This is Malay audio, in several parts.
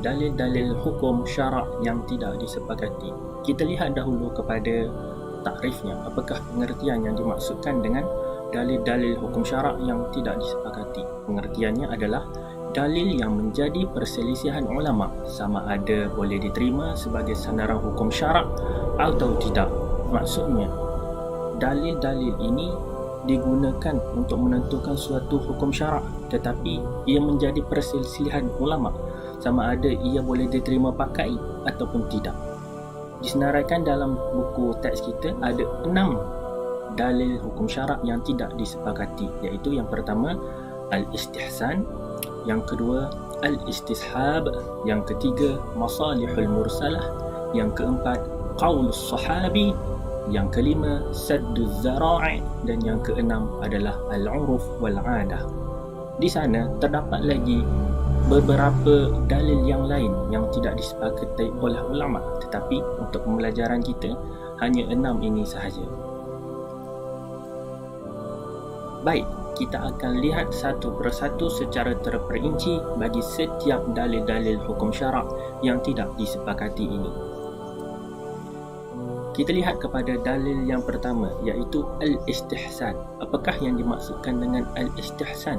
dalil-dalil hukum syarak yang tidak disepakati. Kita lihat dahulu kepada takrifnya. Apakah pengertian yang dimaksudkan dengan dalil-dalil hukum syarak yang tidak disepakati? Pengertiannya adalah dalil yang menjadi perselisihan ulama, sama ada boleh diterima sebagai sandaran hukum syarak atau tidak. Maksudnya, dalil-dalil ini digunakan untuk menentukan suatu hukum syarak, tetapi ia menjadi perselisihan ulama, sama ada ia boleh diterima pakai ataupun tidak. Disenaraikan dalam buku teks kita ada 6 dalil hukum syarak yang tidak disepakati, iaitu yang pertama al-istihsan, yang kedua al-istishab, yang ketiga masalihul mursalah, yang keempat qaulus sahabi, yang kelima sadduz zara'i, dan yang keenam adalah al-uruf wal-'adah. Di sana terdapat lagi beberapa dalil yang lain yang tidak disepakati oleh ulama, tetapi untuk pembelajaran kita hanya 6 ini sahaja. Baik, kita akan lihat satu persatu secara terperinci bagi setiap dalil-dalil hukum syarak yang tidak disepakati ini. Kita lihat kepada dalil yang pertama, iaitu al-istihsan. Apakah yang dimaksudkan dengan al-istihsan?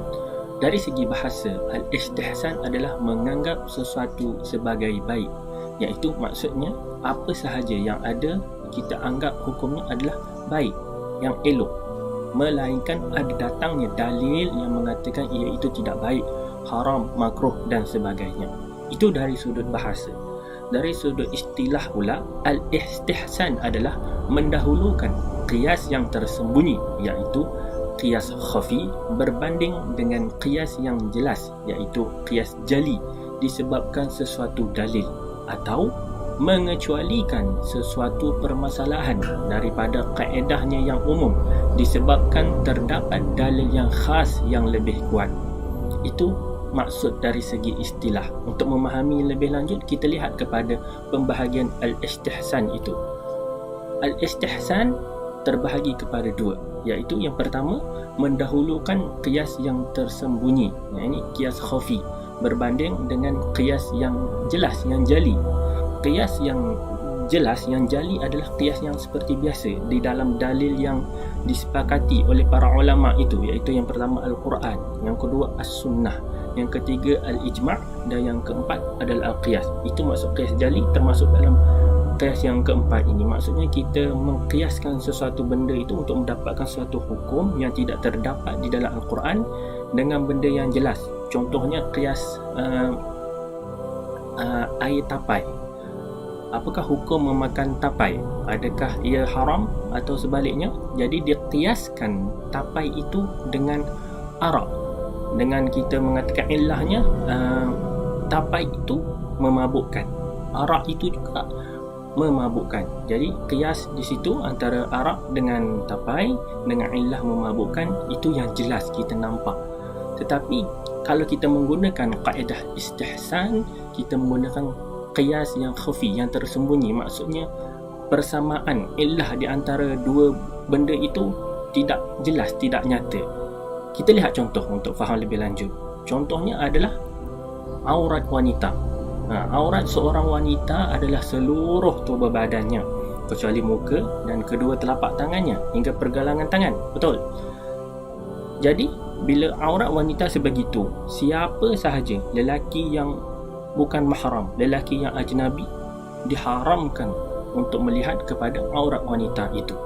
Dari segi bahasa, al-istihsan adalah menganggap sesuatu sebagai baik, iaitu maksudnya apa sahaja yang ada kita anggap hukumnya adalah baik, yang elok, melainkan ada datangnya dalil yang mengatakan ia itu tidak baik, haram, makruh dan sebagainya. Itu dari sudut bahasa. Dari sudut istilah pula, al-istihsan adalah mendahulukan qiyas yang tersembunyi, iaitu qiyas khafi berbanding dengan qiyas yang jelas, iaitu qiyas jali, disebabkan sesuatu dalil, atau mengecualikan sesuatu permasalahan daripada kaedahnya yang umum disebabkan terdapat dalil yang khas yang lebih kuat. Itu maksud dari segi istilah. Untuk memahami lebih lanjut, kita lihat kepada pembahagian al-istihsan itu. Al-istihsan terbahagi kepada 2, iaitu yang pertama mendahulukan qiyas yang tersembunyi, iaitu qiyas khafi berbanding dengan qiyas yang jelas, yang jali. Qiyas yang jelas, yang jali adalah qiyas yang seperti biasa di dalam dalil yang disepakati oleh para ulama itu, iaitu yang pertama Al-Quran, yang kedua As-Sunnah, yang ketiga Al-Ijma' dan yang keempat adalah Al-Qiyas. Itu maksud qiyas jali, termasuk dalam qiyas yang keempat ini. Maksudnya kita mengqiyaskan sesuatu benda itu untuk mendapatkan suatu hukum yang tidak terdapat di dalam Al-Quran dengan benda yang jelas. Contohnya qiyas air tapai. Apakah hukum memakan tapai? Adakah ia haram atau sebaliknya? Jadi dia qiyaskan tapai itu dengan arak. Dengan kita mengatakan illahnya, tapai itu memabukkan, arak itu juga memabukkan. Jadi qiyas di situ antara arak dengan tapai dengan illah memabukkan, itu yang jelas kita nampak. Tetapi kalau kita menggunakan kaedah istihsan, kita menggunakan qiyas yang khafi, yang tersembunyi. Maksudnya persamaan illah di antara dua benda itu tidak jelas, tidak nyata. Kita lihat contoh untuk faham lebih lanjut. Contohnya adalah aurat wanita. Aurat seorang wanita adalah seluruh tubuh badannya kecuali muka dan kedua telapak tangannya hingga pergelangan tangan. Betul? Jadi bila aurat wanita sebegitu, siapa sahaja lelaki yang bukan mahram, lelaki yang ajnabi, diharamkan untuk melihat kepada aurat wanita itu.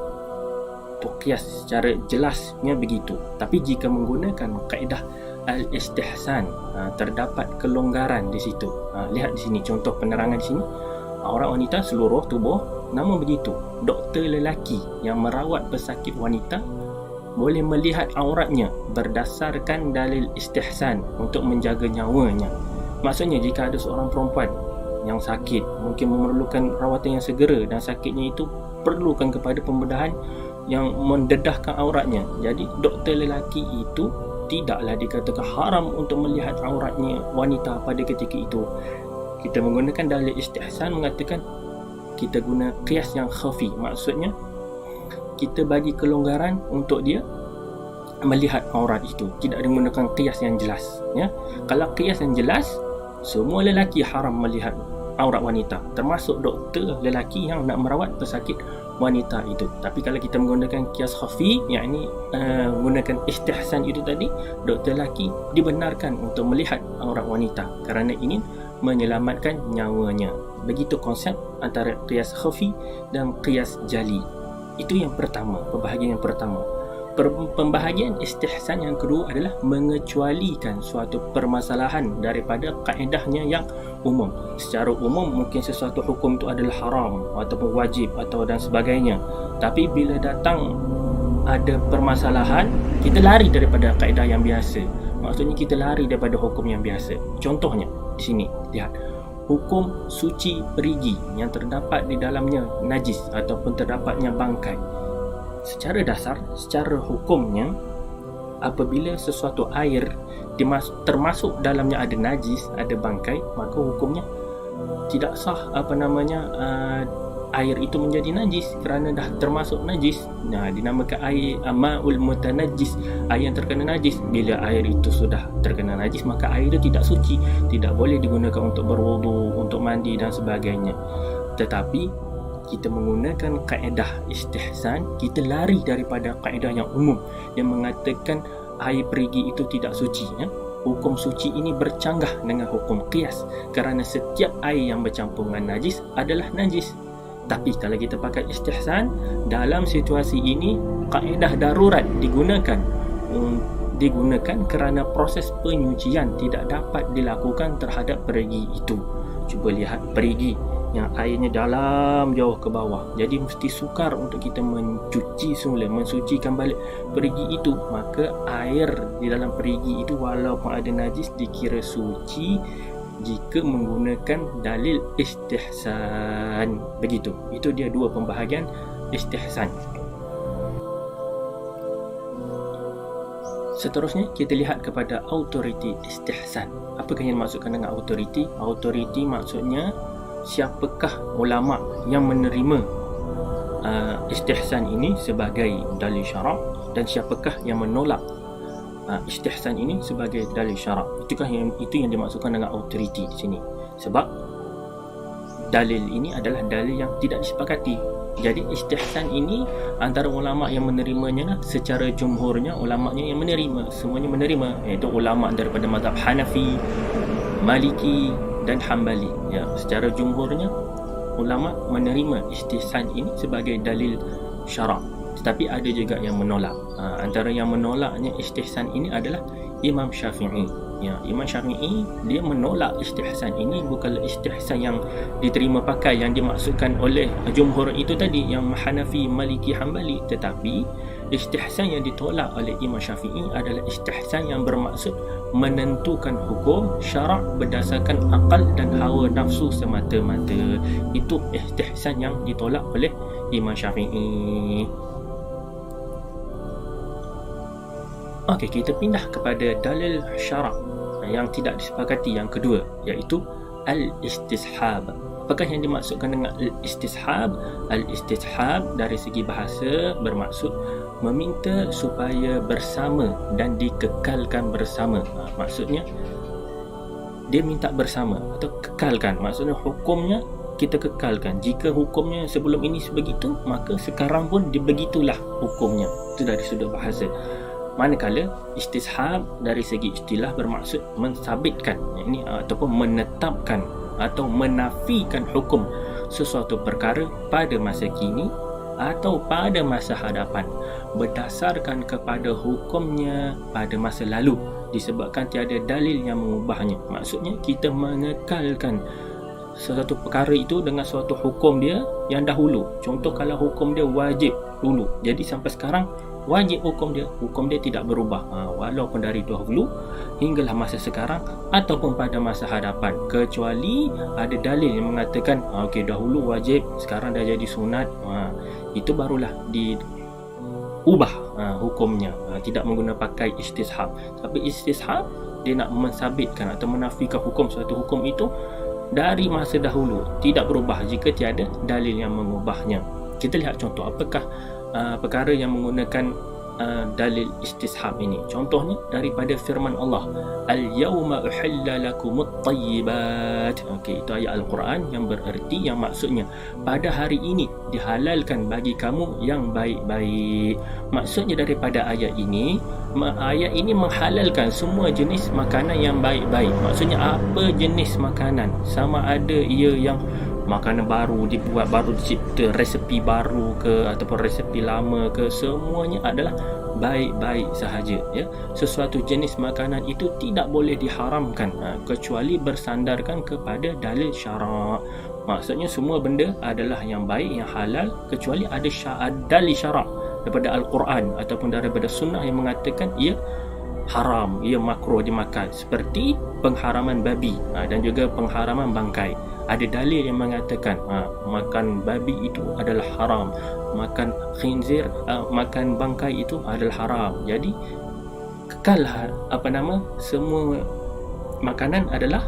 Itu qiyas secara jelasnya begitu. Tapi jika menggunakan kaedah al-istihsan, terdapat kelonggaran di situ. Lihat di sini contoh penerangan di sini. Aurat wanita seluruh tubuh, namun begitu doktor lelaki yang merawat pesakit wanita boleh melihat auratnya berdasarkan dalil istihsan untuk menjaga nyawanya. Maksudnya jika ada seorang perempuan yang sakit, mungkin memerlukan rawatan yang segera dan sakitnya itu perlukan kepada pembedahan yang mendedahkan auratnya. Jadi doktor lelaki itu tidaklah dikatakan haram untuk melihat auratnya wanita pada ketika itu. Kita menggunakan dalil istihsan mengatakan kita guna qiyas yang khafi. Maksudnya kita bagi kelonggaran untuk dia melihat aurat itu, tidak menggunakan qiyas yang jelas, ya. Kalau qiyas yang jelas, semua lelaki haram melihat aurat wanita, termasuk doktor lelaki yang nak merawat pesakit wanita itu. Tapi kalau kita menggunakan kias khafi, yakni menggunakan istihsan itu tadi, doktor lelaki dibenarkan untuk melihat aurat wanita kerana ingin menyelamatkan nyawanya. Begitu konsep antara qiyas khafi dan qiyas jali. Itu yang pertama, pembahagian yang pertama. Pembahagian istihsan yang kedua adalah mengecualikan suatu permasalahan daripada kaedahnya yang umum. Secara umum mungkin sesuatu hukum itu adalah haram ataupun wajib atau dan sebagainya. Tapi bila datang ada permasalahan, kita lari daripada kaedah yang biasa. Maksudnya kita lari daripada hukum yang biasa. Contohnya di sini, lihat. Hukum suci perigi yang terdapat di dalamnya najis ataupun terdapatnya bangkai. Secara dasar, secara hukumnya, apabila sesuatu air termasuk dalamnya ada najis, ada bangkai, maka hukumnya tidak sah air itu menjadi najis kerana dah termasuk najis. Dinamakan air ma'ul mutanajjis, air yang terkena najis. Bila air itu sudah terkena najis, maka air itu tidak suci, tidak boleh digunakan untuk berwudu, untuk mandi dan sebagainya. Tetapi kita menggunakan kaedah istihsan, kita lari daripada kaedah yang umum yang mengatakan air perigi itu tidak suci. Hukum suci ini bercanggah dengan hukum qiyas kerana setiap air yang bercampur dengan najis adalah najis. Tapi kalau kita pakai istihsan, dalam situasi ini kaedah darurat digunakan kerana proses penyucian tidak dapat dilakukan terhadap perigi itu. Cuba lihat perigi yang airnya dalam jauh ke bawah, jadi mesti sukar untuk kita mencuci semula, mensucikan balik perigi itu. Maka air di dalam perigi itu walaupun ada najis dikira suci jika menggunakan dalil istihsan. Begitu. Itu dia dua pembahagian istihsan. Seterusnya kita lihat kepada autoriti istihsan. Apakah yang dimaksudkan dengan autoriti? Autoriti maksudnya siapakah ulama yang menerima istihsan ini sebagai dalil syarak dan siapakah yang menolak istihsan ini sebagai dalil syarak. Itu yang dimaksudkan dengan autoriti di sini. Sebab dalil ini adalah dalil yang tidak disepakati. Jadi istihsan ini antara ulama yang menerimanya, secara jumhurnya ulamanya yang menerima, semuanya menerima, iaitu ulama daripada mazhab Hanafi, Maliki dan Hambali. Secara jumhurnya ulama menerima istihsan ini sebagai dalil syarak. Tetapi ada juga yang menolak. Antara yang menolaknya istihsan ini adalah Imam Syafi'i. Imam Syafi'i dia menolak istihsan ini, bukanlah istihsan yang diterima pakai yang dimaksudkan oleh jumhur itu tadi, yang Hanafi, Maliki, Hambali. Tetapi istihsan yang ditolak oleh Imam Syafi'i adalah istihsan yang bermaksud menentukan hukum syarak berdasarkan akal dan hawa nafsu semata-mata. Itu istihsan yang ditolak oleh Imam Syafi'i. Okey, kita pindah kepada dalil syarak yang tidak disepakati yang kedua, iaitu al-istishab. Apakah yang dimaksudkan dengan al-istishab? Al-istishab dari segi bahasa bermaksud meminta supaya bersama dan dikekalkan bersama. Maksudnya dia minta bersama atau kekalkan. Maksudnya hukumnya kita kekalkan. Jika hukumnya sebelum ini sebegitu, maka sekarang pun begitulah hukumnya. Itu dari sudut bahasa. Manakala istishab dari segi istilah bermaksud mensabitkan, ini ataupun menetapkan atau menafikan hukum sesuatu perkara pada masa kini atau pada masa hadapan berdasarkan kepada hukumnya pada masa lalu disebabkan tiada dalil yang mengubahnya. Maksudnya kita mengekalkan sesuatu perkara itu dengan suatu hukum dia yang dahulu. Contoh kalau hukum dia wajib dulu, jadi sampai sekarang wajib hukum dia tidak berubah, walaupun dari dahulu hinggalah masa sekarang ataupun pada masa hadapan, kecuali ada dalil yang mengatakan okey, dahulu wajib, sekarang dah jadi sunat, itu barulah diubah hukumnya, tidak menggunakan pakai istishab. Tapi istishab dia nak mensabitkan atau menafikan hukum suatu hukum itu dari masa dahulu, tidak berubah jika tiada dalil yang mengubahnya. Kita lihat contoh, apakah perkara yang menggunakan dalil istishab ini. Contohnya daripada firman Allah, al-yawma uhilla lakumut tayyibat. Okey, itu ayat Al-Quran yang bererti, yang maksudnya pada hari ini dihalalkan bagi kamu yang baik-baik. Maksudnya daripada ayat ini menghalalkan semua jenis makanan yang baik-baik. Maksudnya apa jenis makanan, sama ada ia yang makanan baru dibuat, baru dicipta, resepi baru ke ataupun resepi lama ke, semuanya adalah baik-baik sahaja, ya. Sesuatu jenis makanan itu tidak boleh diharamkan kecuali bersandarkan kepada dalil syarak. Maksudnya semua benda adalah yang baik, yang halal, kecuali ada dalil syarak daripada Al-Quran ataupun daripada sunnah yang mengatakan ia haram, ia makruh dimakan, seperti pengharaman babi dan juga pengharaman bangkai. Ada dalil yang mengatakan makan babi itu adalah haram, makan khinzir, makan bangkai itu adalah haram. Jadi kekal semua makanan adalah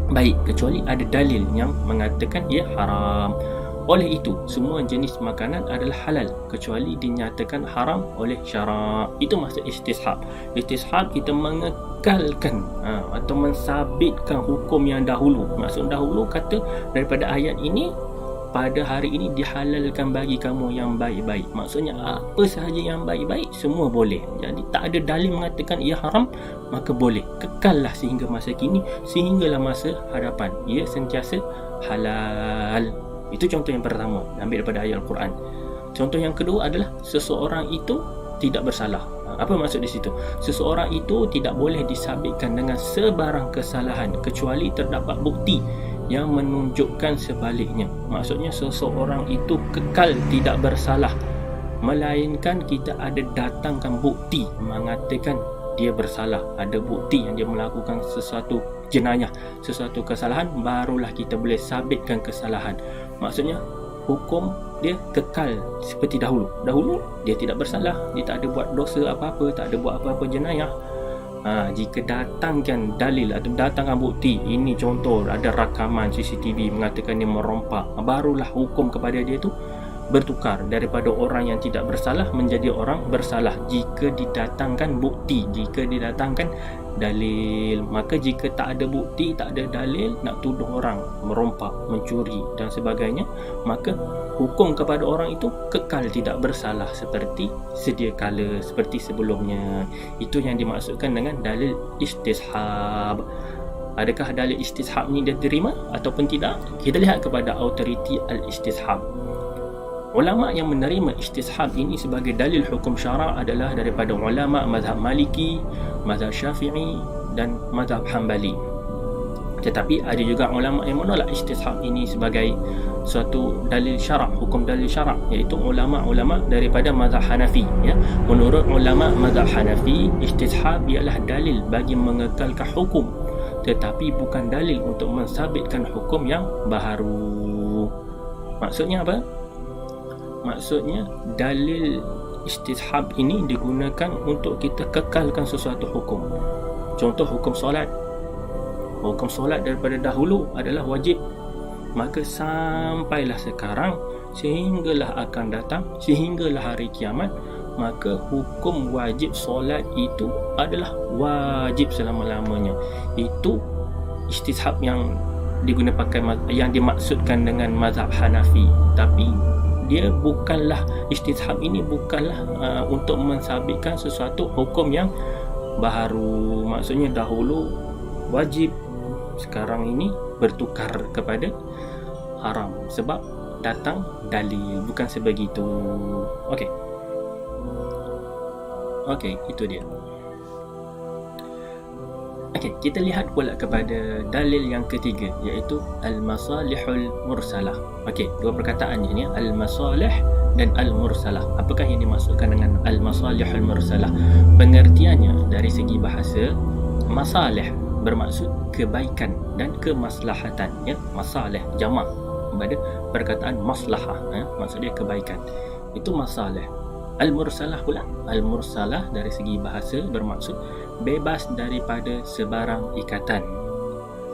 baik kecuali ada dalil yang mengatakan ia haram. Oleh itu, semua jenis makanan adalah halal kecuali dinyatakan haram oleh syarak. Itu maksud istishab. Istishab kita mengekalkan atau mensabitkan hukum yang dahulu. Maksud dahulu kata daripada ayat ini, pada hari ini dihalalkan bagi kamu yang baik-baik. Maksudnya apa sahaja yang baik-baik semua boleh. Jadi tak ada dalil mengatakan ia haram, maka boleh. Kekallah sehingga masa kini, sehinggalah masa hadapan, ia sentiasa halal. Itu contoh yang pertama, ambil daripada ayat Al-Quran. Contoh yang kedua adalah seseorang itu tidak bersalah. Apa maksud di situ? Seseorang itu tidak boleh disabitkan dengan sebarang kesalahan kecuali terdapat bukti yang menunjukkan sebaliknya. Maksudnya seseorang itu kekal tidak bersalah, melainkan kita ada datangkan bukti mengatakan dia bersalah, ada bukti yang dia melakukan sesuatu jenayah, sesuatu kesalahan, barulah kita boleh sabitkan kesalahan. Maksudnya hukum dia kekal seperti dahulu. Dahulu dia tidak bersalah, dia tak ada buat dosa apa-apa, tak ada buat apa-apa jenayah. Jika datangkan dalil atau datangkan bukti, ini contoh ada rakaman CCTV mengatakan dia merompak, barulah hukum kepada dia tu bertukar daripada orang yang tidak bersalah menjadi orang bersalah jika didatangkan bukti, jika didatangkan dalil. Maka jika tak ada bukti, tak ada dalil, nak tuduh orang merompak, mencuri dan sebagainya, maka hukum kepada orang itu kekal tidak bersalah seperti sedia kala, seperti sebelumnya. Itu yang dimaksudkan dengan dalil istishab. Adakah dalil istishab ni dia terima ataupun tidak? Kita lihat kepada autoriti al-istishab. Ulama yang menerima istishab ini sebagai dalil hukum syarak adalah daripada ulama mazhab Maliki, mazhab Syafi'i dan mazhab Hanbali. Tetapi ada juga ulama yang menolak istishab ini sebagai suatu dalil syarak, hukum dalil syarak, iaitu ulama-ulama daripada mazhab Hanafi, ya. Menurut ulama mazhab Hanafi, istishab ialah dalil bagi mengekalkan hukum, tetapi bukan dalil untuk mensabitkan hukum yang baharu. Maksudnya apa? Maksudnya dalil istishab ini digunakan untuk kita kekalkan sesuatu hukum. Contoh hukum solat. Hukum solat daripada dahulu adalah wajib, maka sampailah sekarang, sehinggalah akan datang, sehinggalah hari kiamat, maka hukum wajib solat itu adalah wajib selama-lamanya. Itu istishab yang yang dimaksudkan dengan mazhab Hanafi. Tapi dia bukanlah, istishab ini bukanlah untuk mensabitkan sesuatu hukum yang baharu. Maksudnya dahulu wajib, sekarang ini bertukar kepada haram sebab datang dalil, bukan sebegitu. Okey, itu dia. Okey, kita lihat pula kepada dalil yang ketiga, iaitu al-masalihul mursalah. Okey, dua perkataan ini, al-masalih dan al-mursalah. Apakah yang dimaksudkan dengan al-masalihul mursalah? Pengertiannya dari segi bahasa, masalih bermaksud kebaikan dan kemaslahatan, ya. Masalih jamak pada perkataan maslahah, ya. Maksudnya kebaikan. Itu masalih. Al-mursalah pula, al-mursalah dari segi bahasa bermaksud bebas daripada sebarang ikatan.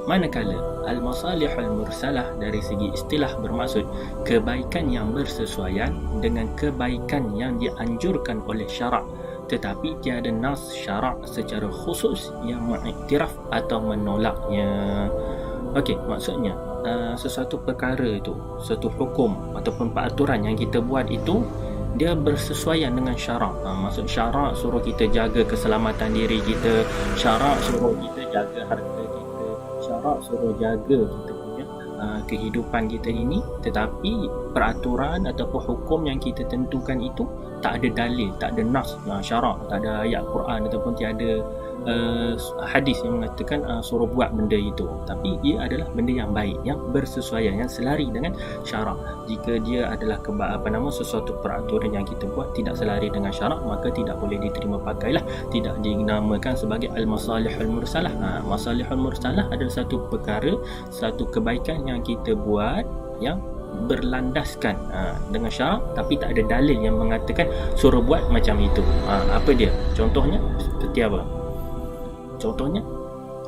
Manakala al-masalihul mursalah dari segi istilah bermaksud kebaikan yang bersesuaian dengan kebaikan yang dianjurkan oleh syarak, tetapi tiada nas syarak secara khusus yang mengiktiraf atau menolaknya. Okey, maksudnya sesuatu perkara itu, suatu hukum ataupun peraturan yang kita buat itu dia bersesuaian dengan syarak. Maksud syarak suruh kita jaga keselamatan diri kita, syarak suruh kita jaga harta kita, syarak suruh jaga kita punya kehidupan kita ini, tetapi peraturan ataupun hukum yang kita tentukan itu tak ada dalil, tak ada nas syarak, tak ada ayat Quran ataupun tiada hadis yang mengatakan suruh buat benda itu, tapi ia adalah benda yang baik, yang bersesuaian, yang selari dengan syarak. Jika dia adalah sesuatu peraturan yang kita buat tidak selari dengan syarak, maka tidak boleh diterima pakailah, tidak dinamakan sebagai al-masalihul mursalah. Masalihul mursalah adalah satu perkara, satu kebaikan yang kita buat yang berlandaskan dengan syarak, tapi tak ada dalil yang mengatakan suruh buat macam itu. Apa dia? Contohnya seperti apa? Contohnya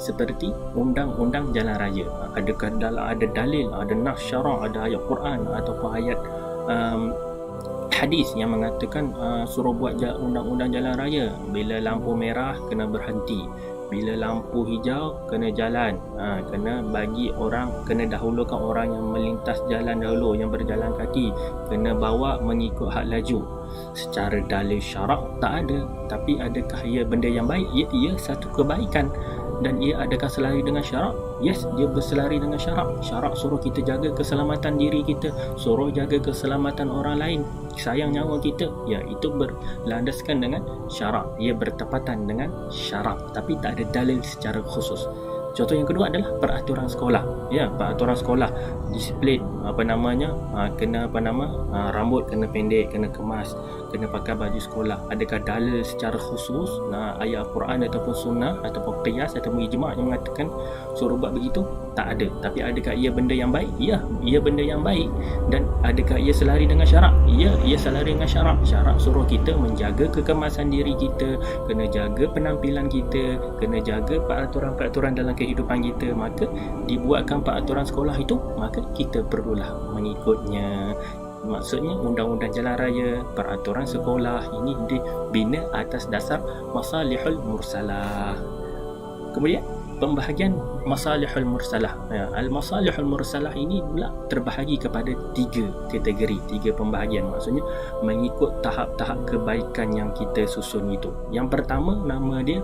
seperti undang-undang jalan raya. Adakah ada dalil, ada nas syarak, ada ayat Quran ataupun ayat hadis yang mengatakan suruh buat undang-undang jalan raya, bila lampu merah kena berhenti, bila lampu hijau kena jalan, kena bagi orang, kena dahulukan orang yang melintas jalan dahulu, yang berjalan kaki kena bawa mengikut had laju. Secara dalil syarak tak ada, tapi adakah ia benda yang baik? Ia satu kebaikan. Dan ia adakah selari dengan syarak? Yes, dia berselari dengan syarak. Syarak suruh kita jaga keselamatan diri kita, suruh jaga keselamatan orang lain, sayang nyawa kita. Ya, itu berlandaskan dengan syarak. Ia bertepatan dengan syarak, tapi tak ada dalil secara khusus. Contoh yang kedua adalah peraturan sekolah. Ya, peraturan sekolah, disiplin, kena rambut kena pendek, kena kemas, kena pakai baju sekolah. Adakah dalil secara khusus ayat Quran ataupun sunnah ataupun qiyas ataupun ijma' yang mengatakan suruh buat begitu? Tak ada. Tapi adakah ia benda yang baik? Ya, ia benda yang baik. Dan adakah ia selari dengan syarak? Ya, ia selari dengan syarak. Syarak suruh kita menjaga kekemasan diri kita, kena jaga penampilan kita, kena jaga peraturan-peraturan dalam kehidupan kita. Maka dibuatkan peraturan sekolah itu, maka kita perlulah mengikutnya. Maksudnya undang-undang jalan raya, peraturan sekolah ini dibina atas dasar masalihul mursalah. Kemudian pembahagian masalihul mursalah. Al-masalihul mursalah ini pula terbahagi kepada 3 kategori, 3 pembahagian. Maksudnya mengikut tahap-tahap kebaikan yang kita susun itu. Yang pertama nama dia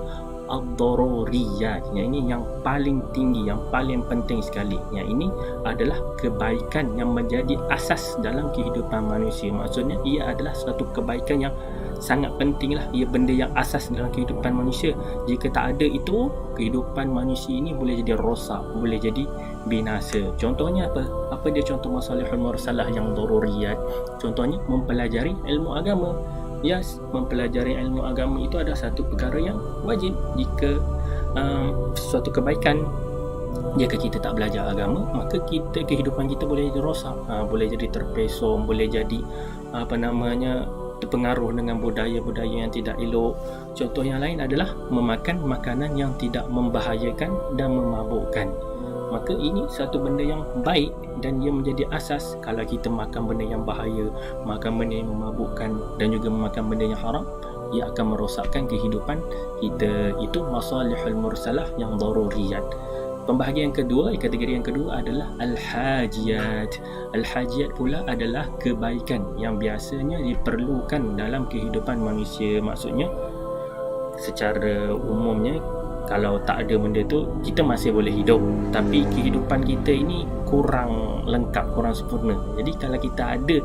ad-daruriyat. Yang ini yang paling tinggi, yang paling penting sekali. Yang ini adalah kebaikan yang menjadi asas dalam kehidupan manusia. Maksudnya ia adalah suatu kebaikan yang sangat pentinglah. Ia benda yang asas dalam kehidupan manusia. Jika tak ada itu, kehidupan manusia ini boleh jadi rosak, boleh jadi binasa. Contohnya apa? Apa dia contoh masalihul mursalah yang daruriyat? Contohnya mempelajari ilmu agama. Yes, mempelajari ilmu agama itu adalah satu perkara yang wajib. Jika suatu kebaikan, jika kita tak belajar agama, maka kehidupan kita boleh jadi rosak, boleh jadi terpesong, boleh jadi terpengaruh dengan budaya-budaya yang tidak elok. Contoh yang lain adalah memakan makanan yang tidak membahayakan dan memabukkan. Maka ini satu benda yang baik dan ia menjadi asas. Kalau kita makan benda yang bahaya, makan benda yang memabukkan dan juga makan benda yang haram, ia akan merosakkan kehidupan kita. Itu masalihul mursalah yang daruriyat. Pembahagian kedua, kategori yang kedua adalah al-hajiyat. Al-hajiyat pula adalah kebaikan yang biasanya diperlukan dalam kehidupan manusia. Maksudnya secara umumnya, kalau tak ada benda tu, kita masih boleh hidup, tapi kehidupan kita ini kurang lengkap, kurang sempurna. Jadi kalau kita ada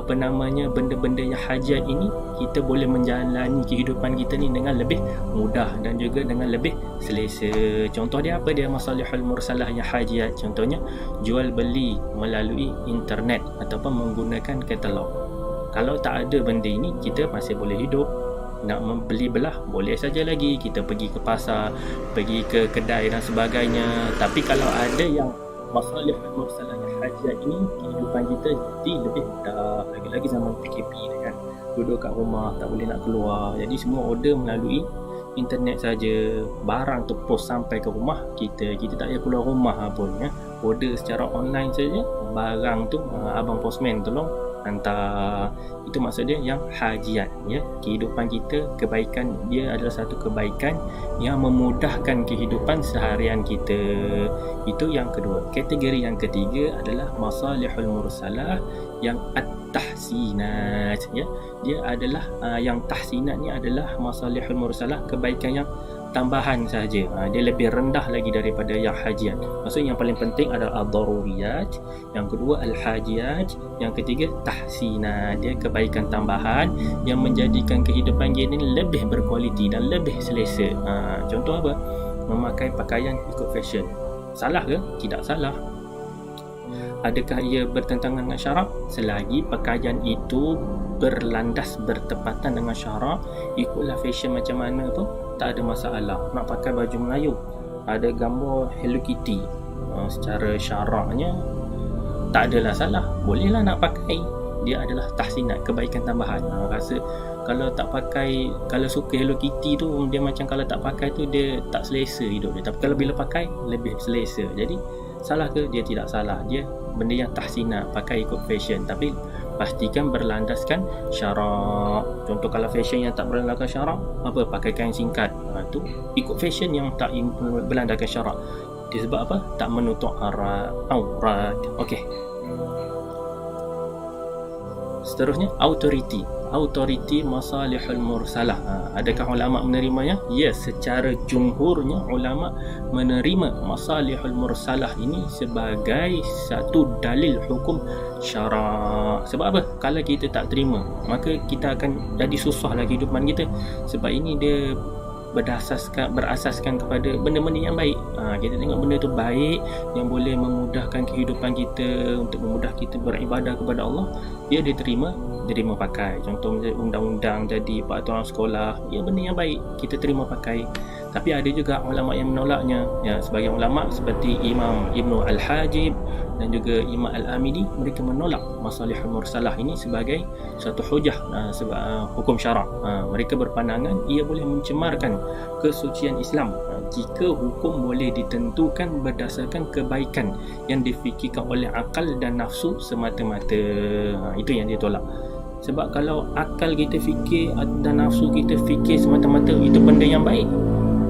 benda-benda yang hajat ini, kita boleh menjalani kehidupan kita ni dengan lebih mudah dan juga dengan lebih selesa. Contoh dia apa? Dia masalihul mursalah yang hajat. Contohnya jual beli melalui internet ataupun menggunakan katalog. Kalau tak ada benda ini, kita masih boleh hidup. Nak membeli belah boleh saja lagi, kita pergi ke pasar, pergi ke kedai dan sebagainya. Tapi kalau ada yang masalah mursalah hajat ini, kehidupan kita jadi lebih mudah. Lagi-lagi zaman PKP ni kan, duduk kat rumah tak boleh nak keluar, jadi semua order melalui internet saja, barang tu post sampai ke rumah kita tak payah keluar rumah pun ya. Order secara online saja, barang tu abang postman tolong hantar. Itu maksud dia yang hajiat ya. Kehidupan kita, kebaikan dia adalah satu kebaikan yang memudahkan kehidupan seharian kita. Itu yang kedua. Kategori yang ketiga adalah masalihul mursalah yang at-tahsinat ya. Dia adalah yang tahsinat ni adalah masalihul mursalah, kebaikan yang tambahan saja. Dia lebih rendah lagi daripada yang hajiat. Maksudnya yang paling penting adalah ad-daruriyat, yang kedua al-hajiat, yang ketiga tahsinat. Dia kebaikan tambahan yang menjadikan kehidupan kita ni lebih berkualiti dan lebih selesa. Contoh apa? Memakai pakaian ikut fashion. Salah ke? Tidak salah. Adakah ia bertentangan dengan syarak? Selagi pakaian itu berlandas bertepatan dengan syarak, ikutlah fashion macam mana pun tak ada masalah. Nak pakai baju Melayu ada gambar Hello Kitty, secara syaraknya tak adalah salah, bolehlah nak pakai. Dia adalah tahsinat, kebaikan tambahan. Rasa kalau tak pakai, kalau suka Hello Kitty tu, dia macam kalau tak pakai tu dia tak selesa hidup dia. Tapi kalau bila pakai lebih selesa. Jadi salah ke? Dia tidak salah. Dia benda yang tahsinat, pakai ikut fashion, tapi pastikan berlandaskan syarak. Contoh kalau fashion yang tak berlandaskan syarak, apa? Pakai kain singkat. Tu ikut fashion yang tak berlandaskan syarak. Dia sebab apa? Tak menutup aurat. Okey. Seterusnya autoriti masalihul mursalah. Adakah ulama menerimanya? Ya, secara jumhurnya ulama menerima masalihul mursalah ini sebagai satu dalil hukum syarak. Sebab apa? Kalau kita tak terima, maka kita akan jadi susahlah kehidupan kita. Sebab ini dia berasaskan kepada benda-benda yang baik. Kita tengok benda tu baik, yang boleh memudahkan kehidupan kita, untuk memudah kita beribadah kepada Allah, dia diterima pakai. Contoh undang-undang jadi peraturan sekolah, ya benda yang baik, kita terima pakai. Tapi ada juga ulama yang menolaknya ya. Sebagian ulama seperti Imam Ibnu Al-Hajib dan juga Imam Al-Amidi, mereka menolak masalihul mursalah ini sebagai satu hujah sebab hukum syarak. Mereka berpandangan ia boleh mencemarkan kesucian Islam jika hukum boleh ditentukan berdasarkan kebaikan yang difikirkan oleh akal dan nafsu semata-mata. Itu yang dia tolak. Sebab kalau akal kita fikir dan nafsu kita fikir semata-mata itu benda yang baik,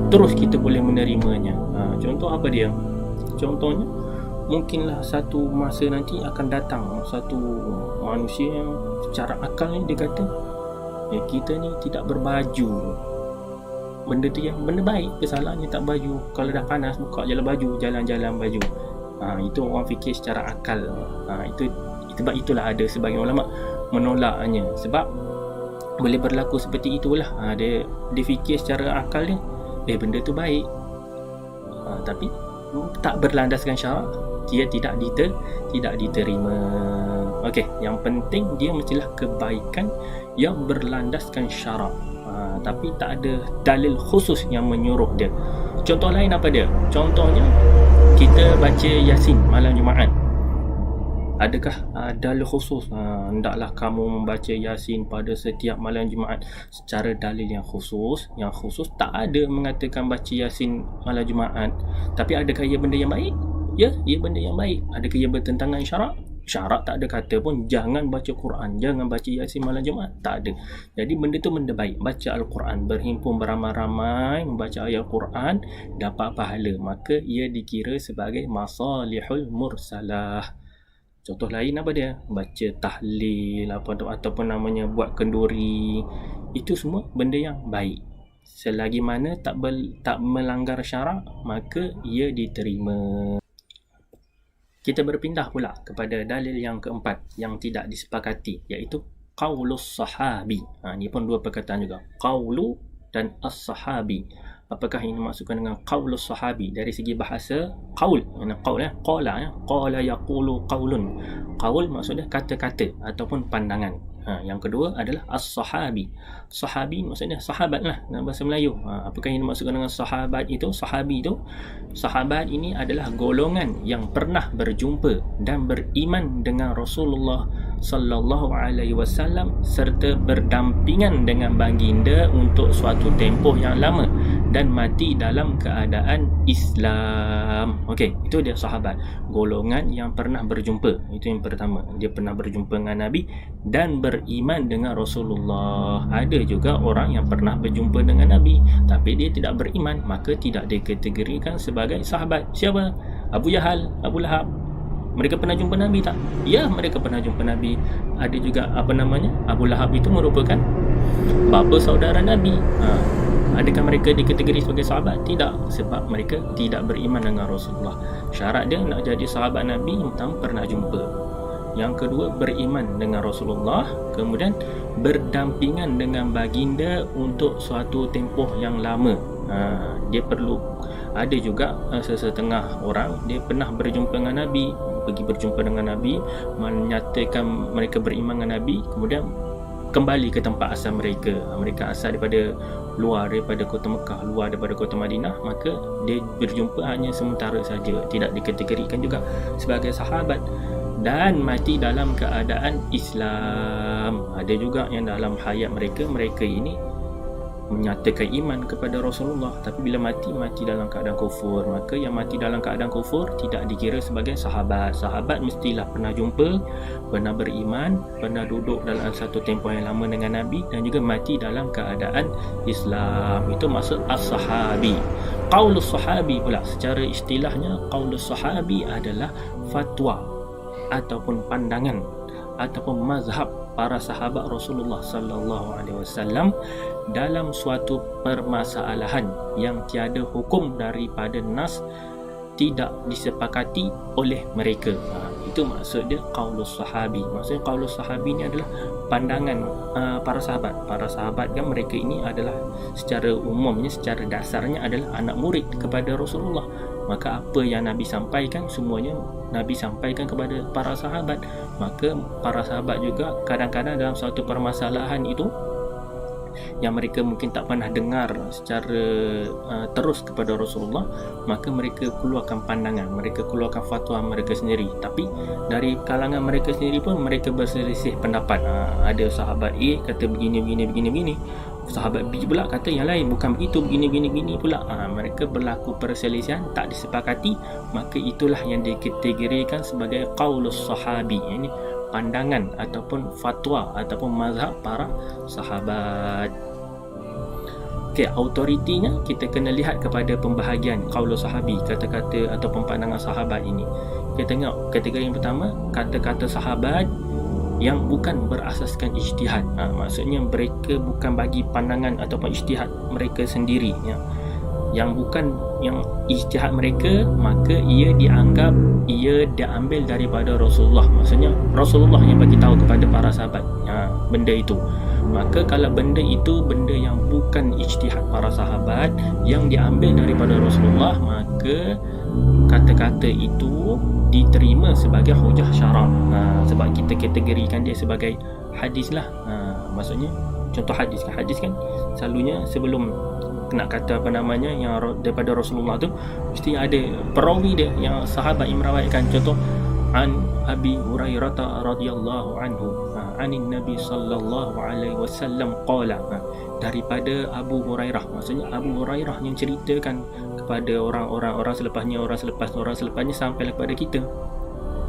terus kita boleh menerimanya. Contoh apa dia? Contohnya, mungkinlah satu masa nanti akan datang satu manusia yang secara akal ni dia kata, kita ni tidak berbaju. Benda tu yang benda baik, kesalahannya tak baju. Kalau dah panas, buka jalan baju, jalan-jalan baju. Itu orang fikir secara akal. Sebab itulah ada sebagian ulama menolaknya. Sebab boleh berlaku seperti itulah. Dia fikir secara akal dia, benda tu baik, tapi tak berlandaskan syarak, dia tidak diterima. Okey, yang penting dia mestilah kebaikan yang berlandaskan syarak, tapi tak ada dalil khusus yang menyuruh dia. Contoh lain apa dia? Contohnya kita baca Yasin malam Jumaat. Adakah dalil khusus hendaklah kamu membaca Yasin pada setiap malam Jumaat secara dalil yang khusus? Yang khusus tak ada mengatakan baca Yasin malam Jumaat. Tapi adakah ia benda yang baik? Ya, ia benda yang baik. Adakah ia bertentangan syarak? Syarak tak ada kata pun jangan baca Quran, jangan baca Yasin malam Jumaat. Tak ada. Jadi benda tu benda baik. Baca Al-Quran, berhimpun beramai-ramai membaca ayat Quran, dapat pahala. Maka ia dikira sebagai masalihul mursalah. Contoh lain apa dia? Baca tahlil ataupun namanya buat kenduri. Itu semua benda yang baik. Selagi mana tak melanggar syarak, maka ia diterima. Kita berpindah pula kepada dalil yang keempat yang tidak disepakati, iaitu qaulus sahabi. Ini pun dua perkataan juga. Qaulu dan as-sahabi. Apakah ini maksudkan dengan qaulus sahabi? Dari segi bahasa, qaul, qala yaqulu qaulun. Qaul maksudnya kata-kata ataupun pandangan. Yang kedua adalah as-sahabi. Sahabi maksudnya sahabat lah dalam bahasa Melayu. Apakah ini maksudkan dengan sahabat itu? Sahabi itu, sahabat ini adalah golongan yang pernah berjumpa dan beriman dengan Rasulullah sallallahu alaihi wasallam serta berdampingan dengan baginda untuk suatu tempoh yang lama dan mati dalam keadaan Islam. Okey, itu dia sahabat, golongan yang pernah berjumpa. Itu yang pertama, dia pernah berjumpa dengan Nabi dan beriman dengan Rasulullah. Ada juga orang yang pernah berjumpa dengan Nabi tapi dia tidak beriman, maka tidak dikategorikan sebagai sahabat. Siapa? Abu Jahal, Abu Lahab. Mereka pernah jumpa Nabi tak? Ya, mereka pernah jumpa Nabi. Ada juga Abu Lahab itu merupakan bapa saudara Nabi. Adakah mereka dikategori sebagai sahabat? Tidak, sebab mereka tidak beriman dengan Rasulullah. Syarat dia nak jadi sahabat Nabi, yang pertama pernah jumpa, yang kedua beriman dengan Rasulullah, kemudian berdampingan dengan baginda untuk suatu tempoh yang lama. Dia perlu. Ada juga sesetengah orang dia pernah berjumpa dengan Nabi, pergi berjumpa dengan Nabi, menyatakan mereka beriman dengan Nabi, kemudian kembali ke tempat asal mereka. Mereka asal daripada luar, daripada kota Mekah, luar daripada kota Madinah, maka dia berjumpa hanya sementara saja, tidak dikategorikan juga sebagai sahabat, dan mati dalam keadaan Islam. Ada juga yang dalam hayat mereka ini menyatakan iman kepada Rasulullah, tapi bila mati dalam keadaan kufur. Maka yang mati dalam keadaan kufur tidak dikira sebagai sahabat. Sahabat mestilah pernah jumpa, pernah beriman, pernah duduk dalam satu tempoh yang lama dengan Nabi, dan juga mati dalam keadaan Islam. Itu maksud as-sahabi. Qaulus sahabi pula, secara istilahnya qaulus sahabi adalah fatwa ataupun pandangan ataupun mazhab para sahabat Rasulullah sallallahu alaihi wasallam dalam suatu permasalahan yang tiada hukum daripada nas tidak disepakati oleh mereka. Itu maksud dia qaulus sahabi. Maksudnya qaulus sahabi ni adalah pandangan para sahabat. Para sahabat kan mereka ini adalah secara umumnya, secara dasarnya adalah anak murid kepada Rasulullah. Maka apa yang Nabi sampaikan, semuanya Nabi sampaikan kepada para sahabat. Maka para sahabat juga kadang-kadang dalam suatu permasalahan itu yang mereka mungkin tak pernah dengar secara terus kepada Rasulullah, maka mereka keluarkan pandangan, mereka keluarkan fatwa mereka sendiri. Tapi dari kalangan mereka sendiri pun mereka berselisih pendapat. Ada sahabat A kata begini, sahabat B pula kata yang lain, bukan begitu, begini pula. Mereka berlaku perselisihan, tak disepakati, maka itulah yang dikategorikan sebagai qaulus sahabi. Ini pandangan ataupun fatwa ataupun mazhab para sahabat. Okey, autoritinya kita kena lihat kepada pembahagian qaulus sahabi, kata-kata ataupun pandangan sahabat ini. Kita tengok kategori yang pertama, kata-kata sahabat yang bukan berasaskan ijtihad. Maksudnya mereka bukan bagi pandangan ataupun ijtihad mereka sendiri, yang bukan yang ijtihad mereka, maka ia diambil daripada Rasulullah. Maksudnya Rasulullah yang bagi tahu kepada para sahabat benda itu. Maka kalau benda itu benda yang bukan ijtihad para sahabat, yang diambil daripada Rasulullah, maka kata-kata itu diterima sebagai hujah syarak. Sebab kita kategorikan dia sebagai hadis lah. Maksudnya contoh hadis kan selalunya sebelum nak kata yang daripada Rasulullah tu mesti ada perawi dia yang sahabat yang meriwayatkan. Contoh an Abi Hurairah radhiyallahu anhu anin Nabi sallallahu alaihi wasallam qala, daripada Abu Hurairah. Maksudnya Abu Hurairah yang ceritakan kepada orang selepasnya sampai kepada kita.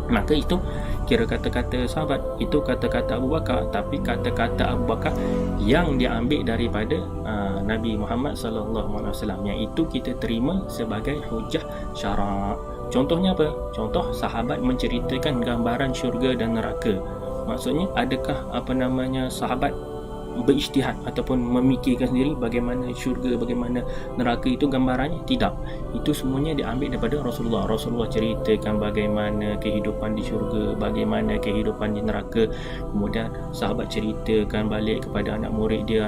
Maka itu kira kata-kata sahabat, itu kata-kata Abu Bakar, tapi kata-kata Abu Bakar yang diambil daripada Nabi Muhammad sallallahu alaihi wasallam, yang itu kita terima sebagai hujah syarak. Contohnya apa? Contoh sahabat menceritakan gambaran syurga dan neraka. Maksudnya adakah sahabat berijtihad ataupun memikirkan sendiri bagaimana syurga, bagaimana neraka itu gambarannya? Tidak. Itu semuanya diambil daripada Rasulullah. Rasulullah ceritakan bagaimana kehidupan di syurga, bagaimana kehidupan di neraka. Kemudian sahabat ceritakan balik kepada anak murid dia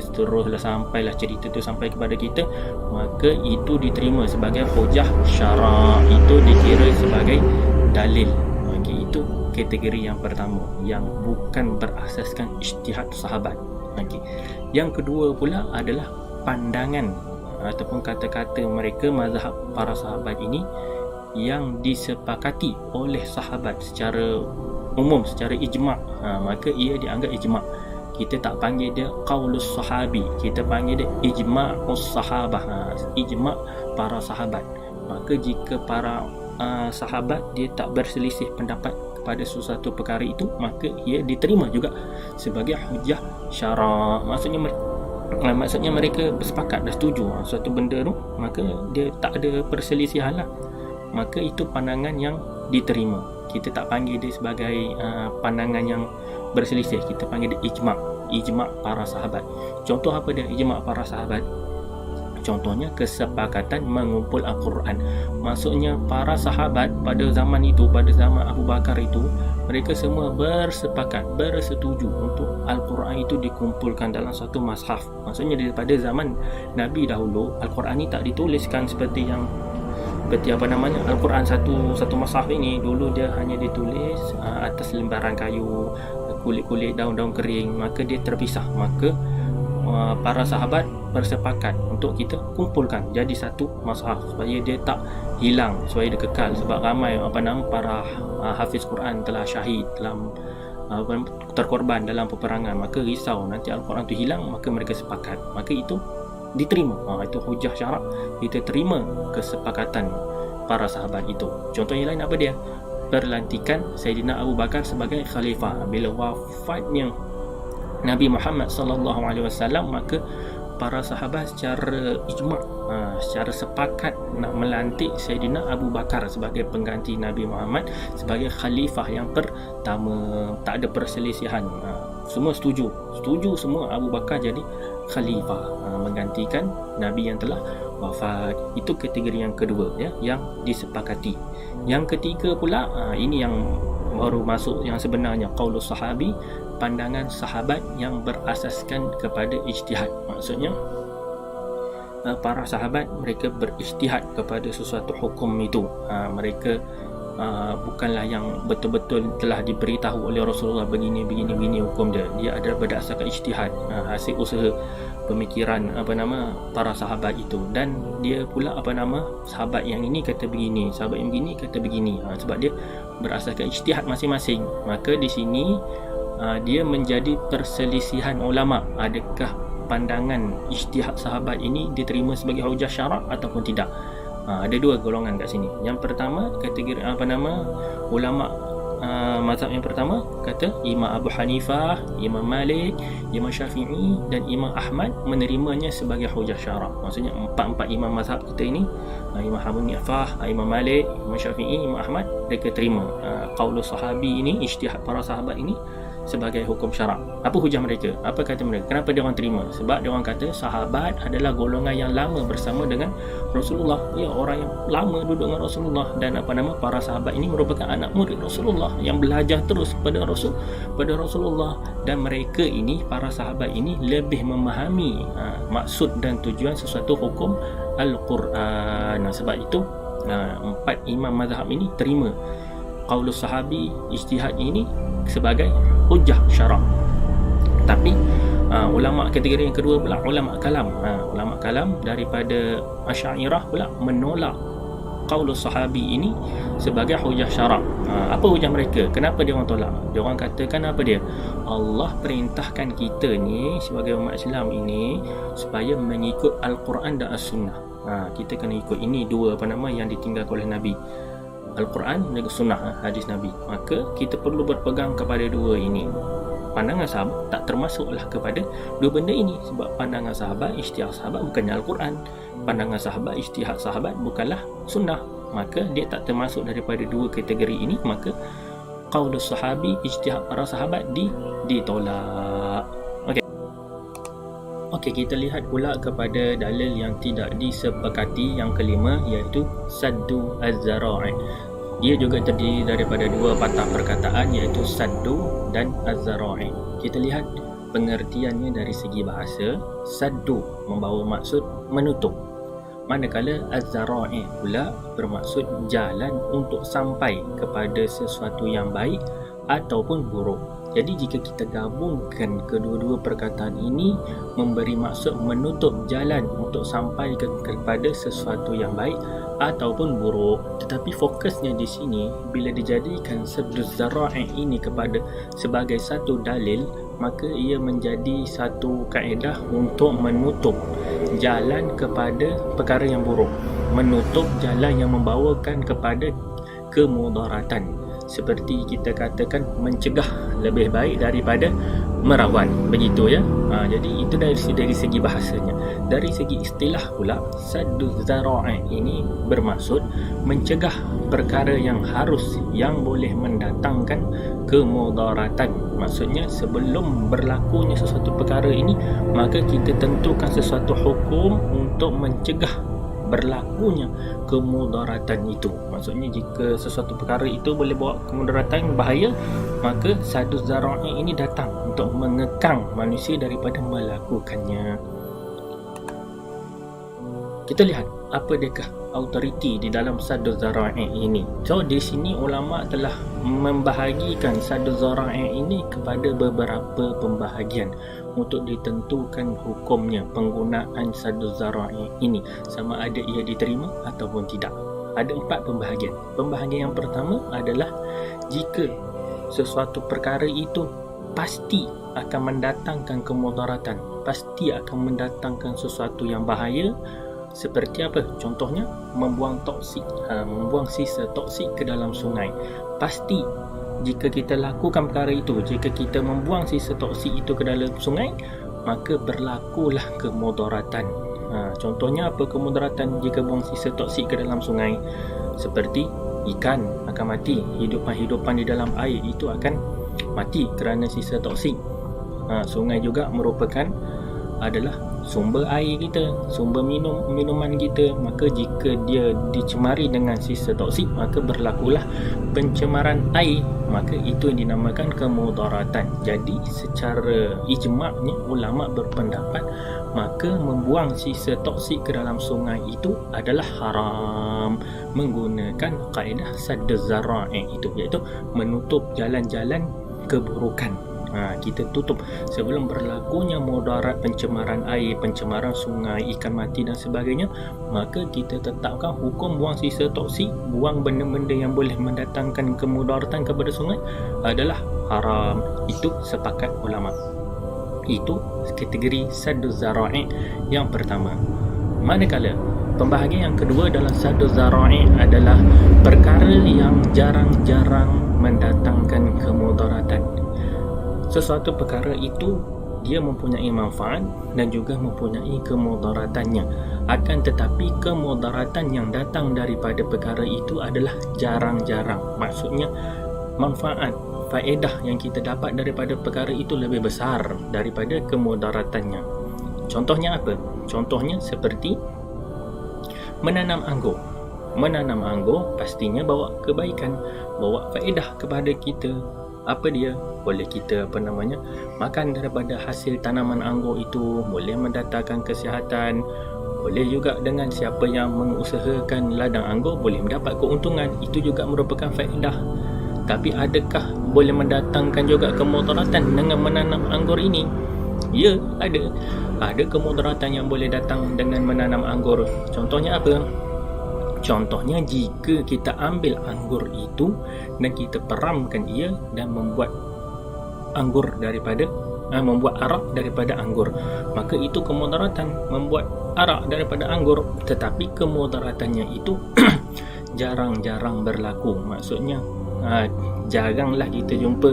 seteruslah sampailah cerita itu sampai kepada kita. Maka itu diterima sebagai hujah syara', itu dikira sebagai dalil. Itu kategori yang pertama, yang bukan berasaskan ijtihad sahabat. Yang kedua pula adalah pandangan ataupun kata-kata mereka, mazhab para sahabat ini, yang disepakati oleh sahabat secara umum, secara ijma', maka ia dianggap ijma'. Kita tak panggil dia qaulus sahabi, kita panggil dia ijma'us sahabah, ijma' para sahabat. Maka jika para sahabat dia tak berselisih pendapat kepada sesuatu perkara itu, maka ia diterima juga sebagai hujah syara'. Maksudnya mereka bersepakat, dah setuju suatu benda tu, maka dia tak ada perselisihan lah, maka itu pandangan yang diterima. Kita tak panggil dia sebagai pandangan yang berselisih, kita panggil dia ijma' para sahabat. Contoh apa dia ijma' para sahabat? Contohnya kesepakatan mengumpul Al-Quran. Maksudnya para sahabat pada zaman itu, pada zaman Abu Bakar itu, mereka semua bersepakat, bersetuju untuk Al-Quran itu dikumpulkan dalam satu mushaf. Maksudnya daripada zaman Nabi dahulu, Al-Quran ini tak dituliskan seperti Al-Quran satu mushaf ini. Dulu dia hanya ditulis atas lembaran kayu, kulit-kulit daun-daun kering, maka dia terpisah. Maka para sahabat bersepakat untuk kita kumpulkan jadi satu mushaf supaya dia tak hilang, supaya dia kekal. Sebab ramai para hafiz Quran telah syahid, terkorban dalam peperangan, maka risau nanti Al-Quran tu hilang, maka mereka sepakat, maka itu diterima. Itu hujah syarak, kita terima kesepakatan para sahabat itu. Contoh yang lain apa dia? Perlantikan Sayyidina Abu Bakar sebagai khalifah. Bila wafatnya Nabi Muhammad sallallahu alaihi wasallam, maka para sahabat secara ijma', secara sepakat nak melantik Sayyidina Abu Bakar sebagai pengganti Nabi Muhammad sebagai khalifah yang pertama. Tak ada perselisihan, semua setuju semua Abu Bakar jadi khalifah, menggantikan Nabi yang telah wafat. Itu kategori yang kedua, ya, yang disepakati. Yang ketiga pula, ini yang baru masuk yang sebenarnya, qaulus sahabi, pandangan sahabat yang berasaskan kepada ijtihad. Maksudnya para sahabat mereka berijtihad kepada sesuatu hukum itu. Mereka bukanlah yang betul-betul telah diberitahu oleh Rasulullah begini hukum dia. Dia adalah berdasarkan ijtihad, hasil usaha pemikiran para sahabat itu. Dan dia pula sahabat yang ini kata begini, sahabat yang begini kata begini. Sebab dia berasaskan ijtihad masing-masing. Maka di sini dia menjadi perselisihan ulama, adakah pandangan ijtihad sahabat ini diterima sebagai hujah syarak ataupun tidak. Ada dua golongan kat sini. Yang pertama, kategori ulama mazhab yang pertama kata Imam Abu Hanifah, Imam Malik, Imam Syafi'i dan Imam Ahmad menerimanya sebagai hujah syarak. Maksudnya empat imam mazhab kita ini, Imam Abu Hanifah, Imam Malik, Imam Syafi'i, Imam Ahmad, mereka terima qaulus sahabi ini, ijtihad para sahabat ini sebagai hukum syarak. Apa hujah mereka? Apa kata mereka? Kenapa dia orang terima? Sebab dia orang kata sahabat adalah golongan yang lama bersama dengan Rasulullah. Ya, orang yang lama duduk dengan Rasulullah. Dan para sahabat ini merupakan anak murid Rasulullah yang belajar terus pada Rasulullah. Dan mereka ini, para sahabat ini, lebih memahami maksud dan tujuan sesuatu hukum Al-Quran. Sebab itu empat imam mazhab ini terima qaulus sahabi, ijtihad ini sebagai hujah syarak. Tapi ulama kategori yang kedua pula, ulama kalam daripada Asy'ariyah pula menolak qaulus sahabi ini sebagai hujah syarak. Apa hujah mereka? Kenapa dia orang tolak? Dia orang katakan apa dia? Allah perintahkan kita ni sebagai umat Islam ini supaya mengikut Al-Quran dan As-Sunnah. Kita kena ikut ini dua yang ditinggalkan oleh Nabi, Al-Quran dan Sunnah, hadis Nabi. Maka kita perlu berpegang kepada dua ini. Pandangan sahabat tak termasuklah kepada dua benda ini. Sebab pandangan sahabat, ijtihad sahabat bukannya Al-Quran, pandangan sahabat, ijtihad sahabat bukanlah Sunnah. Maka dia tak termasuk daripada dua kategori ini. Maka qaulus sahabi, ijtihad para sahabat ditolak. Okey, kita lihat pula kepada dalil yang tidak disepakati yang kelima, iaitu saddu az-zara'i. Dia juga terdiri daripada dua patah perkataan, iaitu saddu dan az-zara'i. Kita lihat pengertiannya dari segi bahasa. Saddu membawa maksud menutup, manakala az-zara'i pula bermaksud jalan untuk sampai kepada sesuatu yang baik ataupun buruk. Jadi jika kita gabungkan kedua-dua perkataan ini, memberi maksud menutup jalan untuk sampai kepada sesuatu yang baik ataupun buruk. Tetapi fokusnya di sini, bila dijadikan sadduz zara'i ini sebagai satu dalil, maka ia menjadi satu kaedah untuk menutup jalan kepada perkara yang buruk, menutup jalan yang membawakan kepada kemudaratan. Seperti kita katakan, mencegah lebih baik daripada merawat, begitu ya. Jadi itu dari segi bahasanya. Dari segi istilah pula, sadduz zara'i ini bermaksud mencegah perkara yang boleh mendatangkan kemudaratan. Maksudnya sebelum berlakunya sesuatu perkara ini, maka kita tentukan sesuatu hukum untuk mencegah berlakunya kemudaratan itu. Maksudnya jika sesuatu perkara itu boleh bawa kemudaratan, bahaya, maka sadduz zara'i ini datang untuk mengekang manusia daripada melakukannya. Kita lihat apa dekah autoriti di dalam sadduz zara'i ini. So di sini ulama telah membahagikan sadduz zara'i ini kepada beberapa pembahagian untuk ditentukan hukumnya penggunaan sadduz zara'i ini, sama ada ia diterima ataupun tidak. Ada 4 pembahagian. Pembahagian yang pertama adalah jika sesuatu perkara itu pasti akan mendatangkan kemudaratan, pasti akan mendatangkan sesuatu yang bahaya. Seperti apa? Contohnya membuang toksik, membuang sisa toksik ke dalam sungai. Pasti jika kita lakukan perkara itu, jika kita membuang sisa toksik itu ke dalam sungai, maka berlakulah kemudaratan. Contohnya apa kemudaratan jika buang sisa toksik ke dalam sungai? Seperti ikan akan mati, hidupan-hidupan di dalam air itu akan mati kerana sisa toksik. Sungai juga merupakan adalah sumber air kita, sumber minuman kita. Maka jika dia dicemari dengan sisa toksik, maka berlakulah pencemaran air, maka itu yang dinamakan kemudaratan. Jadi secara ijma'nya ulama berpendapat maka membuang sisa toksik ke dalam sungai itu adalah haram menggunakan kaedah sadduz zara'i itu, iaitu menutup jalan-jalan keburukan. Kita tutup sebelum berlakunya mudarat pencemaran air, pencemaran sungai, ikan mati dan sebagainya, maka kita tetapkan hukum buang sisa toksik, buang benda-benda yang boleh mendatangkan kemudaratan kepada sungai adalah haram. Itu sepakat ulama. Itu kategori sadduz zara'i yang pertama. Manakala pembahagian yang kedua dalam sadduz zara'i adalah perkara yang jarang-jarang mendatangkan kemudaratan. Sesuatu perkara itu dia mempunyai manfaat dan juga mempunyai kemudaratannya. Akan tetapi kemudaratan yang datang daripada perkara itu adalah jarang-jarang. Maksudnya manfaat, faedah yang kita dapat daripada perkara itu lebih besar daripada kemudaratannya. Contohnya apa? Contohnya seperti menanam anggur. Menanam anggur pastinya bawa kebaikan, bawa faedah kepada kita. Apa dia? Boleh kita makan daripada hasil tanaman anggur itu, boleh mendatangkan kesihatan. Boleh juga dengan siapa yang mengusahakan ladang anggur boleh mendapat keuntungan, itu juga merupakan faedah. Tapi adakah boleh mendatangkan juga kemudaratan dengan menanam anggur ini? Ya, ada. Ada kemudaratan yang boleh datang dengan menanam anggur. Contohnya apa? Contohnya jika kita ambil anggur itu dan kita peramkan ia dan membuat arak daripada anggur, maka itu kemudaratan membuat arak daripada anggur. Tetapi kemudaratannya itu jarang-jarang berlaku. Maksudnya jaranglah kita jumpa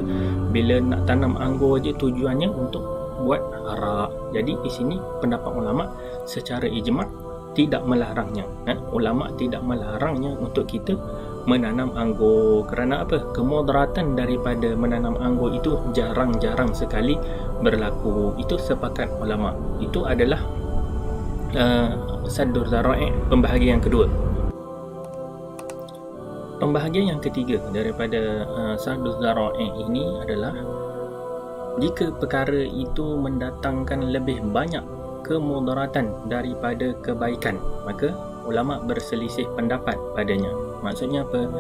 bila nak tanam anggur je tujuannya untuk buat arak. Jadi di sini pendapat ulama secara ijma' tidak melarangnya. Ulama tidak melarangnya untuk kita menanam anggur. Kerana apa? Kemudaratan daripada menanam anggur itu jarang-jarang sekali berlaku. Itu sepakat ulama. Itu adalah sadduz zara'i, pembahagian yang kedua. Pembahagian yang ketiga daripada sadduz zara'i ini adalah jika perkara itu mendatangkan lebih banyak kemudaratan daripada kebaikan, maka ulama berselisih pendapat padanya. Maksudnya apa?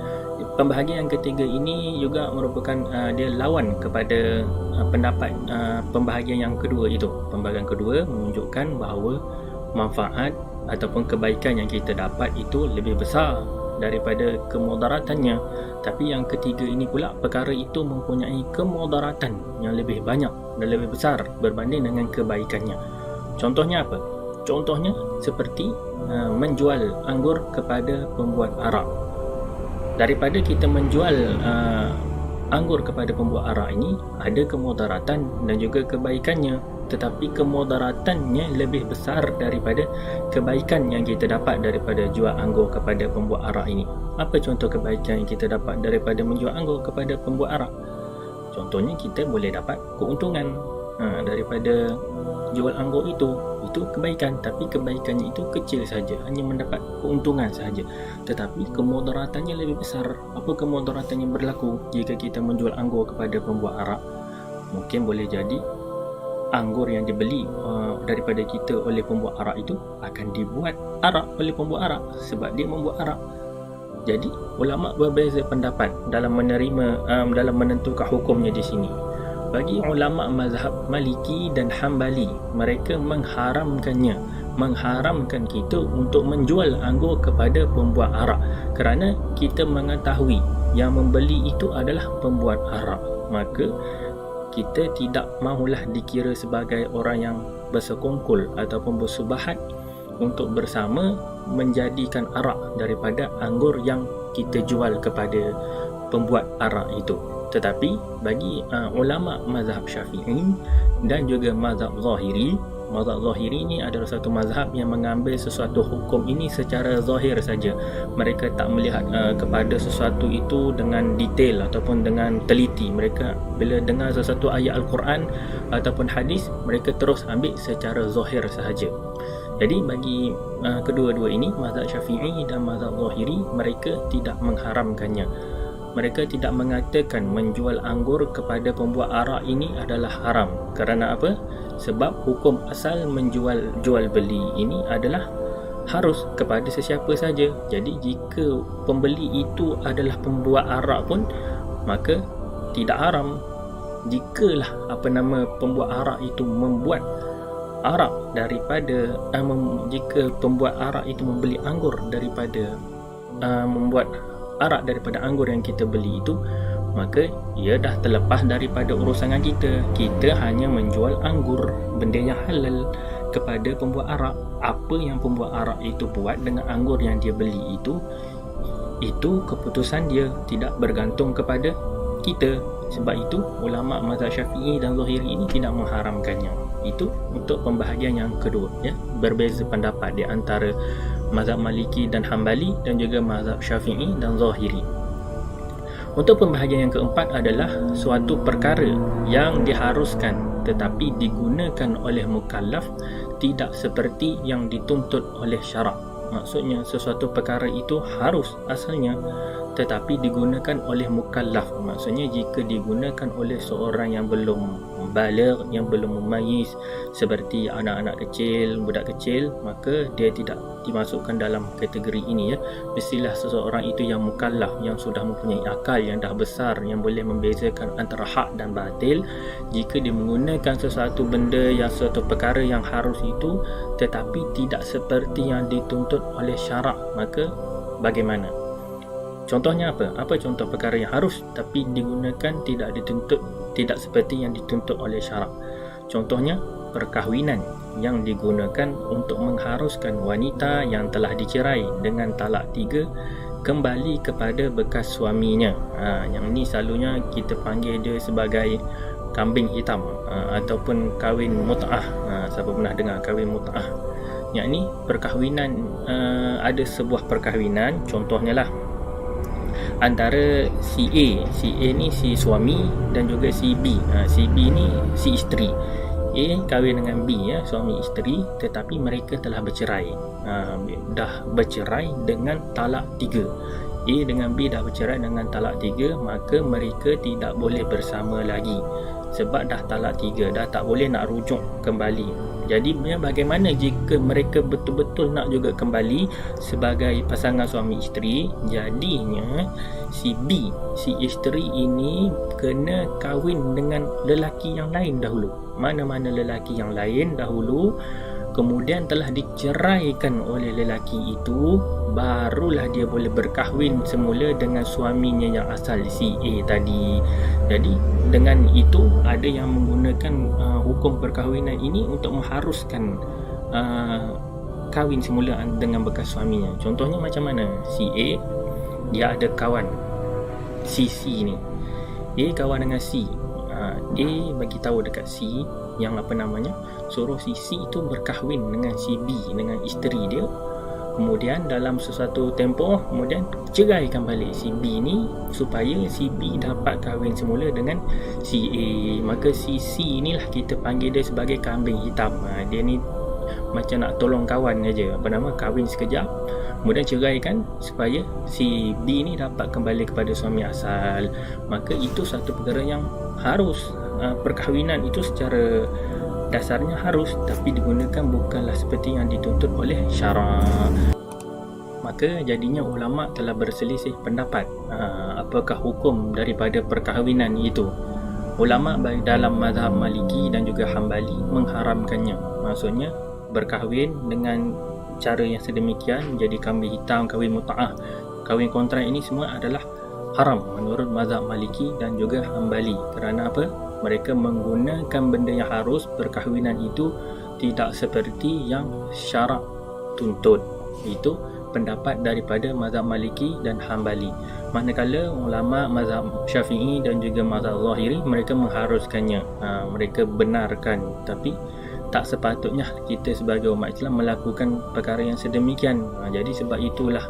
Pembahagian yang ketiga ini juga merupakan dia lawan kepada pendapat pembahagian yang kedua itu. Pembahagian kedua menunjukkan bahawa manfaat ataupun kebaikan yang kita dapat itu lebih besar daripada kemudaratannya. Tapi yang ketiga ini pula, perkara itu mempunyai kemudaratan yang lebih banyak dan lebih besar berbanding dengan kebaikannya. Contohnya apa? Contohnya seperti menjual anggur kepada pembuat arak. Daripada kita menjual anggur kepada pembuat arak ini, ada kemudaratan dan juga kebaikannya, tetapi kemudaratannya lebih besar daripada kebaikan yang kita dapat daripada jual anggur kepada pembuat arak ini. Apa contoh kebaikan yang kita dapat daripada menjual anggur kepada pembuat arak? Contohnya kita boleh dapat keuntungan daripada jual anggur itu kebaikan, tapi kebaikannya itu kecil saja, hanya mendapat keuntungan saja, tetapi kemudaratannya lebih besar. Apa kemudaratan yang berlaku jika kita menjual anggur kepada pembuat arak? Mungkin boleh jadi anggur yang dibeli daripada kita oleh pembuat arak itu akan dibuat arak oleh pembuat arak sebab dia membuat arak. Jadi ulama berbeza pendapat dalam dalam menentukan hukumnya di sini. Bagi ulama mazhab Maliki dan Hambali, mereka mengharamkan kita untuk menjual anggur kepada pembuat arak kerana kita mengetahui yang membeli itu adalah pembuat arak. Maka kita tidak mahulah dikira sebagai orang yang bersekongkol ataupun bersubahat untuk bersama menjadikan arak daripada anggur yang kita jual kepada pembuat arak itu. Tetapi bagi ulama mazhab Syafi'i dan juga mazhab Zahiri ini adalah satu mazhab yang mengambil sesuatu hukum ini secara zahir saja. Mereka tak melihat kepada sesuatu itu dengan detail ataupun dengan teliti. Mereka bila dengar sesuatu ayat Al-Quran ataupun hadis, mereka terus ambil secara zahir sahaja. Jadi bagi kedua-dua ini, mazhab Syafi'i dan mazhab Zahiri, mereka tidak mengharamkannya. Mereka tidak mengatakan menjual anggur kepada pembuat arak ini adalah haram. Kerana apa? Sebab hukum asal jual beli ini adalah harus kepada sesiapa saja. Jadi jika pembeli itu adalah pembuat arak pun, maka tidak haram. Jikalah pembuat arak itu membuat arak daripada jika pembuat arak itu membeli anggur daripada membuat arak daripada anggur yang kita beli itu, maka ia dah terlepas daripada urusan kita. Kita hanya menjual anggur, benda yang halal, kepada pembuat arak. Apa yang pembuat arak itu buat dengan anggur yang dia beli itu keputusan dia, tidak bergantung kepada kita. Sebab itu ulama mazhab Syafi'i dan Zahiri ini tidak mengharamkannya. Itu untuk pembahagian yang kedua, ya. Berbeza pendapat di antara mazhab Maliki dan Hambali dan juga mazhab Syafi'i dan Zahiri. Untuk pembahagian yang keempat adalah suatu perkara yang diharuskan tetapi digunakan oleh mukallaf tidak seperti yang dituntut oleh syarak. Maksudnya sesuatu perkara itu harus asalnya tetapi digunakan oleh mukallaf. Maksudnya jika digunakan oleh seorang yang belum baligh, yang belum memayyiz, seperti anak-anak kecil, budak kecil, maka dia tidak dimasukkan dalam kategori ini, ya. Mestilah seseorang itu yang mukallaf, yang sudah mempunyai akal, yang dah besar, yang boleh membezakan antara hak dan batil. Jika dia menggunakan sesuatu benda, yang suatu perkara yang harus itu tetapi tidak seperti yang dituntut oleh syarak, maka bagaimana? Contohnya apa? Apa contoh perkara yang harus tapi digunakan tidak seperti yang dituntut oleh syarak? Contohnya perkahwinan yang digunakan untuk mengharuskan wanita yang telah dicerai dengan talak 3 kembali kepada bekas suaminya. Yang ini selalunya kita panggil dia sebagai kambing hitam ataupun kahwin mut'ah. Siapa pernah dengar kahwin mut'ah? Yang ini perkahwinan, ada sebuah perkahwinan, contohnya lah antara si A ni si suami dan juga si B. Si B ni si isteri. A kahwin dengan B, ya, suami isteri, tetapi mereka telah bercerai. Dah bercerai dengan talak 3. A dengan B dah bercerai dengan talak 3, maka mereka tidak boleh bersama lagi sebab dah talak 3, dah tak boleh nak rujuk kembali. Jadi bagaimana jika mereka betul-betul nak juga kembali sebagai pasangan suami isteri? Jadinya si B, si isteri ini kena kahwin dengan lelaki yang lain dahulu. Mana-mana lelaki yang lain dahulu, kemudian telah diceraikan oleh lelaki itu, barulah dia boleh berkahwin semula dengan suaminya yang asal si A tadi. Jadi dengan itu ada yang menggunakan hukum perkahwinan ini untuk mengharuskan kahwin semula dengan bekas suaminya. Contohnya macam mana? Si A, dia ada kawan si C ni. A kawan dengan C. A bagi tahu dekat C yang apa namanya, suruh si C itu berkahwin dengan si B, dengan isteri dia. Kemudian dalam sesuatu tempoh kemudian ceraikan balik si B ni supaya si B dapat kahwin semula dengan si A. Maka si C inilah kita panggil dia sebagai kambing hitam. Dia ni macam nak tolong kawan aja, apa nama, kahwin sekejap kemudian ceraikan supaya si B ni dapat kembali kepada suami asal. Maka itu satu perkara yang harus. Perkahwinan itu secara dasarnya harus, tapi digunakan bukanlah seperti yang dituntut oleh syarak. Maka jadinya ulama telah berselisih pendapat apakah hukum daripada perkahwinan itu. Ulama baik dalam mazhab Maliki dan juga Hambali mengharamkannya. Maksudnya berkahwin dengan cara yang sedemikian, menjadi kambing hitam, kahwin muta'ah, kahwin kontrak, ini semua adalah haram menurut mazhab Maliki dan juga Hambali. Kerana apa? Mereka menggunakan benda yang harus, perkahwinan itu tidak seperti yang syarak tuntut. Itu pendapat daripada mazhab Maliki dan Hambali. Manakala ulama mazhab Syafi'i dan juga mazhab Zahiri, mereka mengharuskannya, mereka benarkan. Tapi tak sepatutnya kita sebagai umat Islam melakukan perkara yang sedemikian. Jadi sebab itulah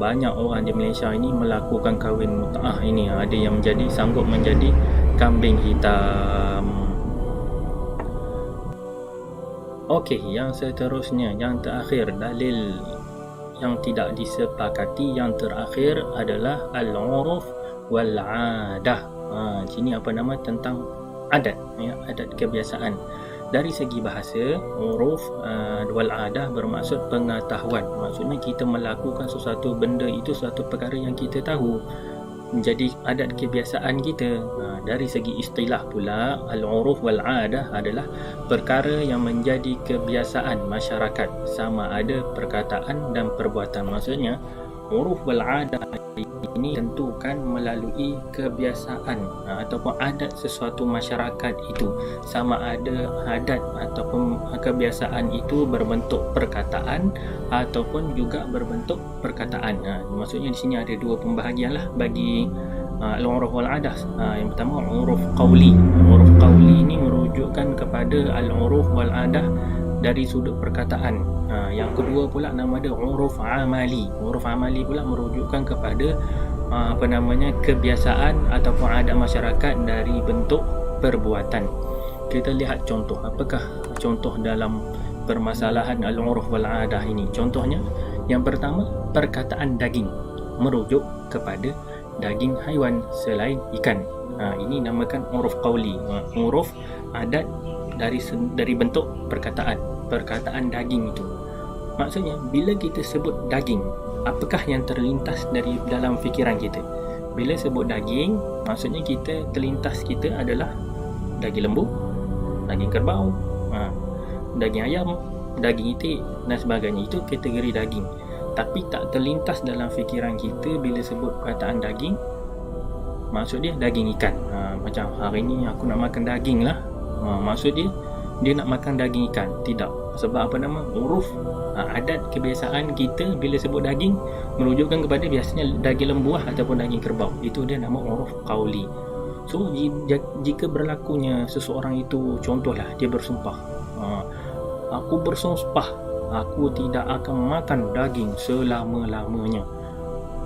banyak orang di Malaysia ini melakukan kahwin muta'ah ini. Ada yang sanggup menjadi kambing hitam. Okey, yang seterusnya, yang terakhir, dalil yang tidak disepakati yang terakhir adalah al-uruf wal-adah. Sini apa nama, tentang adat, ya, adat kebiasaan. Dari segi bahasa, uruf wal-adah bermaksud pengetahuan. Maksudnya kita melakukan sesuatu benda itu suatu perkara yang kita tahu, menjadi adat kebiasaan kita. Dari segi istilah pula, al-uruf wal-adah adalah perkara yang menjadi kebiasaan masyarakat, sama ada perkataan dan perbuatan. Maksudnya uruf wal-adah ini tentukan melalui kebiasaan ataupun adat sesuatu masyarakat itu, sama ada adat ataupun kebiasaan itu berbentuk perkataan ataupun juga berbentuk perkataan. Maksudnya di sini ada dua pembahagian lah bagi al-uruf wal-adah. Yang pertama uruf qawli. Uruf qawli ini merujukkan kepada al-uruf wal-adah dari sudut perkataan. Yang kedua pula nama dia uruf amali. Uruf amali pula merujukkan kepada kebiasaan ataupun adat masyarakat dari bentuk perbuatan. Kita lihat contoh. Apakah contoh dalam permasalahan al-uruf wal-adah ini? Contohnya, yang pertama, perkataan daging merujuk kepada daging haiwan selain ikan. Ini namakan uruf qawli. Uruf adat dari bentuk perkataan daging itu. Maksudnya bila kita sebut daging, apakah yang terlintas dari dalam fikiran kita? Bila sebut daging, maksudnya terlintas kita adalah daging lembu, daging kerbau, daging ayam, daging itik dan sebagainya. Itu kategori daging. Tapi tak terlintas dalam fikiran kita bila sebut perkataan daging, maksud dia daging ikan. Macam hari ni aku nak makan daging lah, maksud dia nak makan daging ikan. Tidak. Sebab uruf adat kebiasaan kita bila sebut daging merujukkan kepada biasanya daging lembu ataupun daging kerbau. Itu dia nama uruf qawli. So jika berlakunya seseorang itu, contohlah dia bersumpah, aku bersumpah aku tidak akan makan daging selama-lamanya.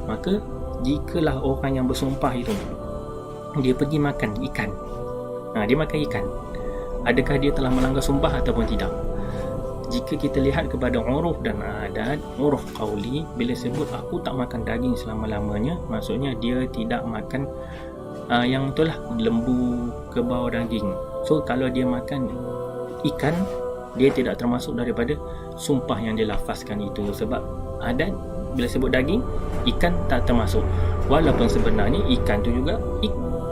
Maka jikalah orang yang bersumpah itu dia pergi makan ikan, dia makan ikan, adakah dia telah melanggar sumpah ataupun tidak? Jika kita lihat kepada uruf dan adat, uruf qawli, bila sebut aku tak makan daging selama-lamanya, maksudnya dia tidak makan yang itulah lembu, kerbau, daging. So kalau dia makan ikan, dia tidak termasuk daripada sumpah yang dia lafazkan itu. Sebab adat bila sebut daging, ikan tak termasuk, walaupun sebenarnya ikan tu juga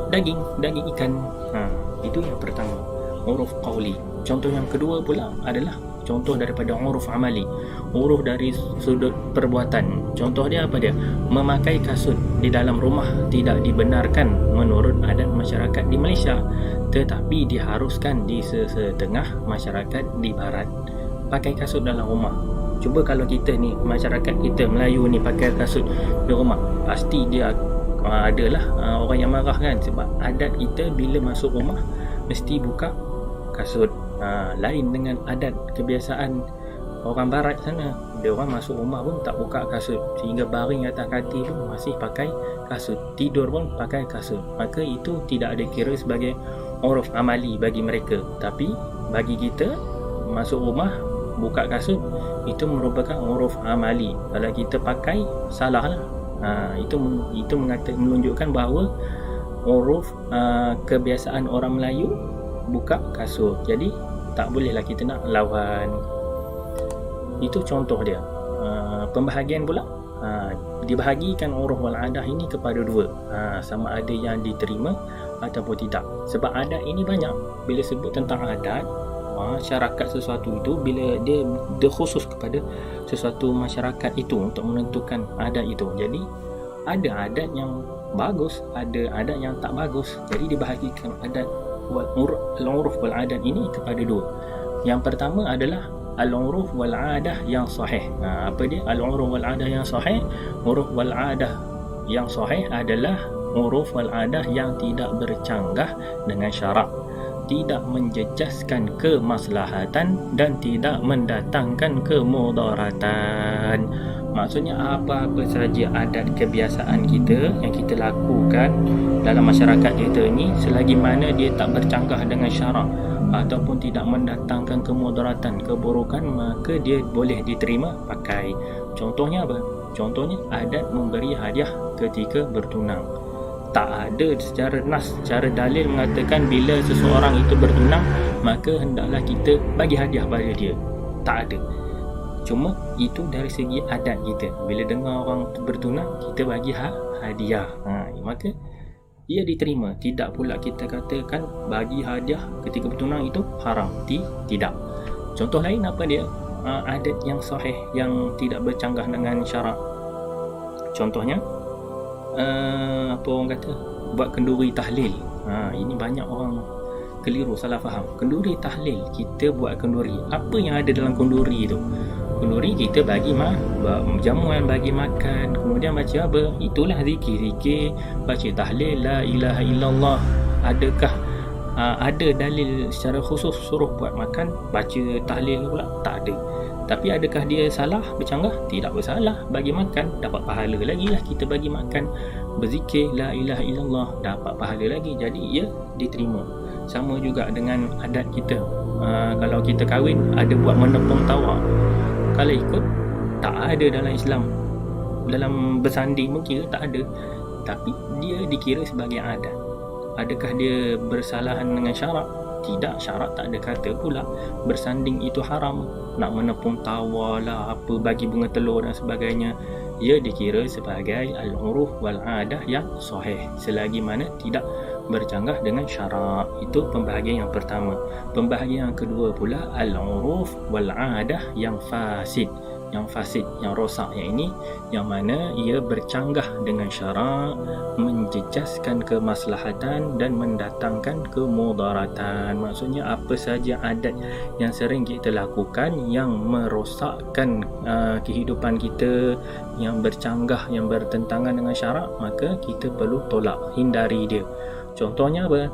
daging ikan. Itu yang pertama, uruf qawli. Contoh yang kedua pula adalah contoh daripada uruf amali, uruf dari sudut perbuatan. Contoh dia apa dia? Memakai kasut di dalam rumah tidak dibenarkan menurut adat masyarakat di Malaysia, tetapi diharuskan di setengah masyarakat di barat pakai kasut dalam rumah. Cuba kalau kita ni, masyarakat kita Melayu ni pakai kasut di rumah, pasti dia adalah orang yang marah kan, sebab adat kita bila masuk rumah mesti buka kasut. Lain dengan adat kebiasaan orang barat sana, dia orang masuk rumah pun tak buka kasut, sehingga baring atas katil pun masih pakai kasut, tidur pun pakai kasut. Maka itu tidak ada kira sebagai uruf amali bagi mereka, tapi bagi kita masuk rumah buka kasut itu merupakan uruf amali. Kalau kita pakai, salah lah. Itu menunjukkan bahawa uruf kebiasaan orang Melayu buka kasut, jadi tak bolehlah kita nak lawan. Itu contoh dia. Pembahagian pula, dibahagikan uruf wal adah ini kepada dua, sama ada yang diterima ataupun tidak. Sebab adat ini banyak. Bila sebut tentang adat, masyarakat sesuatu itu, bila dia khusus kepada sesuatu masyarakat itu untuk menentukan adat itu. Jadi ada adat yang bagus, ada adat yang tak bagus. Jadi dibahagikan adat al-uruf wal adat ini kepada dua. Yang pertama adalah al-uruf wal adah yang sahih. Apa dia al-uruf wal adah yang sahih? Uruf wal adah yang sahih adalah uruf wal adah yang tidak bercanggah dengan syarak, tidak menjejaskan kemaslahatan dan tidak mendatangkan kemudaratan. Maksudnya apa-apa saja adat kebiasaan kita yang kita lakukan dalam masyarakat kita ni, selagi mana dia tak bercanggah dengan syarak ataupun tidak mendatangkan kemudaratan, keburukan, maka dia boleh diterima pakai. Contohnya apa? Contohnya adat memberi hadiah ketika bertunang. Tak ada secara nas, secara dalil mengatakan bila seseorang itu bertunang maka hendaklah kita bagi hadiah pada dia. Tak ada. Cuma itu dari segi adat kita. Bila dengar orang bertunang, kita bagi hadiah. Maka ia diterima. Tidak pula kita katakan bagi hadiah ketika bertunang itu haram. Tidak. Contoh lain apa dia? Adat yang sahih yang tidak bercanggah dengan syarak. Contohnya apa orang kata, buat kenduri tahlil. Ini banyak orang keliru, salah faham. Kenduri tahlil, kita buat kenduri. Apa yang ada dalam kenduri itu? Kenduri kita bagi jamuan, bagi makan, kemudian baca apa? Itulah zikir, baca tahlil la ilaha illallah. Adakah ada dalil secara khusus suruh buat makan, baca tahlil pula? Tak ada. Tapi adakah dia salah, bercanggah? Tidak bersalah. Bagi makan, dapat pahala lagi lah kita bagi makan. Berzikir la ilaha illallah, dapat pahala lagi. Jadi ia diterima. Sama juga dengan adat kita. Kalau kita kahwin, ada buat menepung tawa. Kalau ikut, tak ada dalam Islam. Dalam bersanding mungkin tak ada. Tapi dia dikira sebagai adat. Adakah dia bersalahan dengan syarak? Tidak, syarak tak ada kata pula bersanding itu haram. Nak menepung tawa lah, apa, bagi bunga telur dan sebagainya, ia dikira sebagai al-uruf wal adah yang sahih selagi mana tidak bercanggah dengan syarak. Itu pembahagian yang pertama. Pembahagian yang kedua pula al-uruf wal adah yang fasid, yang rosak, yang ini yang mana ia bercanggah dengan syarak, menjejaskan kemaslahatan dan mendatangkan kemudaratan. Maksudnya apa saja adat yang sering kita lakukan yang merosakkan kehidupan kita, yang bercanggah, yang bertentangan dengan syarak, maka kita perlu tolak, hindari dia. Contohnya apa?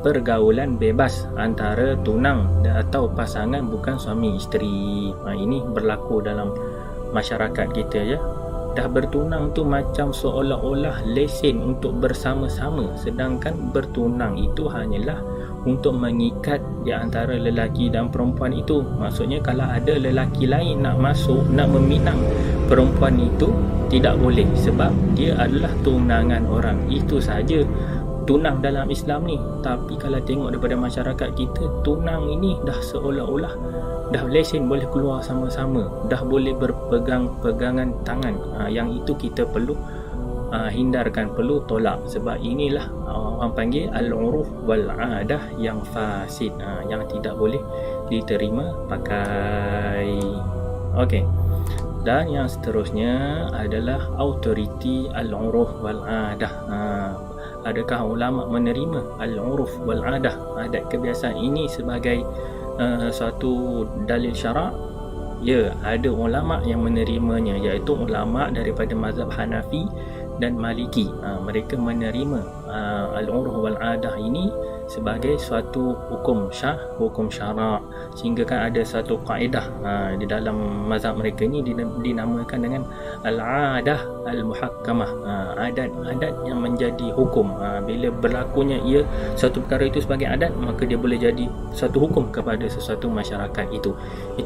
Pergaulan bebas antara tunang atau pasangan bukan suami isteri. Ini berlaku dalam masyarakat kita ya. Dah bertunang tu macam seolah-olah lesen untuk bersama-sama, sedangkan bertunang itu hanyalah untuk mengikat di antara lelaki dan perempuan itu. Maksudnya kalau ada lelaki lain nak masuk, nak meminang perempuan itu, tidak boleh sebab dia adalah tunangan orang. Itu saja tunang dalam Islam ni. Tapi kalau tengok daripada masyarakat kita, tunang ini dah seolah-olah dah lesen boleh keluar sama-sama, dah boleh berpegang-pegangan tangan. Yang itu kita perlu hindarkan, perlu tolak. Sebab inilah orang panggil al-uruf wal-adah yang fasid, yang tidak boleh diterima pakai. Okey. Dan yang seterusnya adalah autoriti al-uruf wal-adah. Adakah ulama menerima al-uruf wal-adah, adat kebiasaan ini sebagai suatu dalil syarak? Ya, ada ulama yang menerimanya, iaitu ulama daripada mazhab Hanafi dan Maliki. Mereka menerima al-uruf wal-adah ini sebagai suatu hukum syarak, sehingga kan ada satu kaedah di dalam mazhab mereka ni dinamakan dengan al-adah al-muhakkamah, adat yang menjadi hukum. Bila berlakunya satu perkara itu sebagai adat, maka dia boleh jadi satu hukum kepada sesuatu masyarakat itu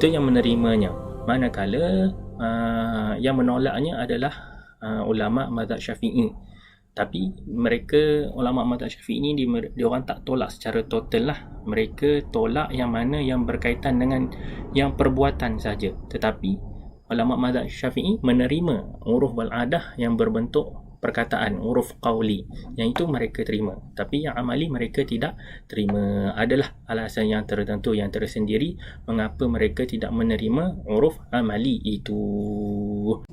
yang menerimanya. Manakala yang menolaknya adalah ulama mazhab Syafi'i. Tapi mereka, ulama mazhab Syafi'i ni, dia orang tak tolak secara total lah. Mereka tolak yang mana yang berkaitan dengan yang perbuatan saja. Tetapi ulama mazhab Syafi'i menerima uruf wal adah yang berbentuk perkataan, uruf qauli, yang itu mereka terima. Tapi yang amali mereka tidak terima. Adalah alasan yang tertentu, yang tersendiri mengapa mereka tidak menerima uruf amali itu.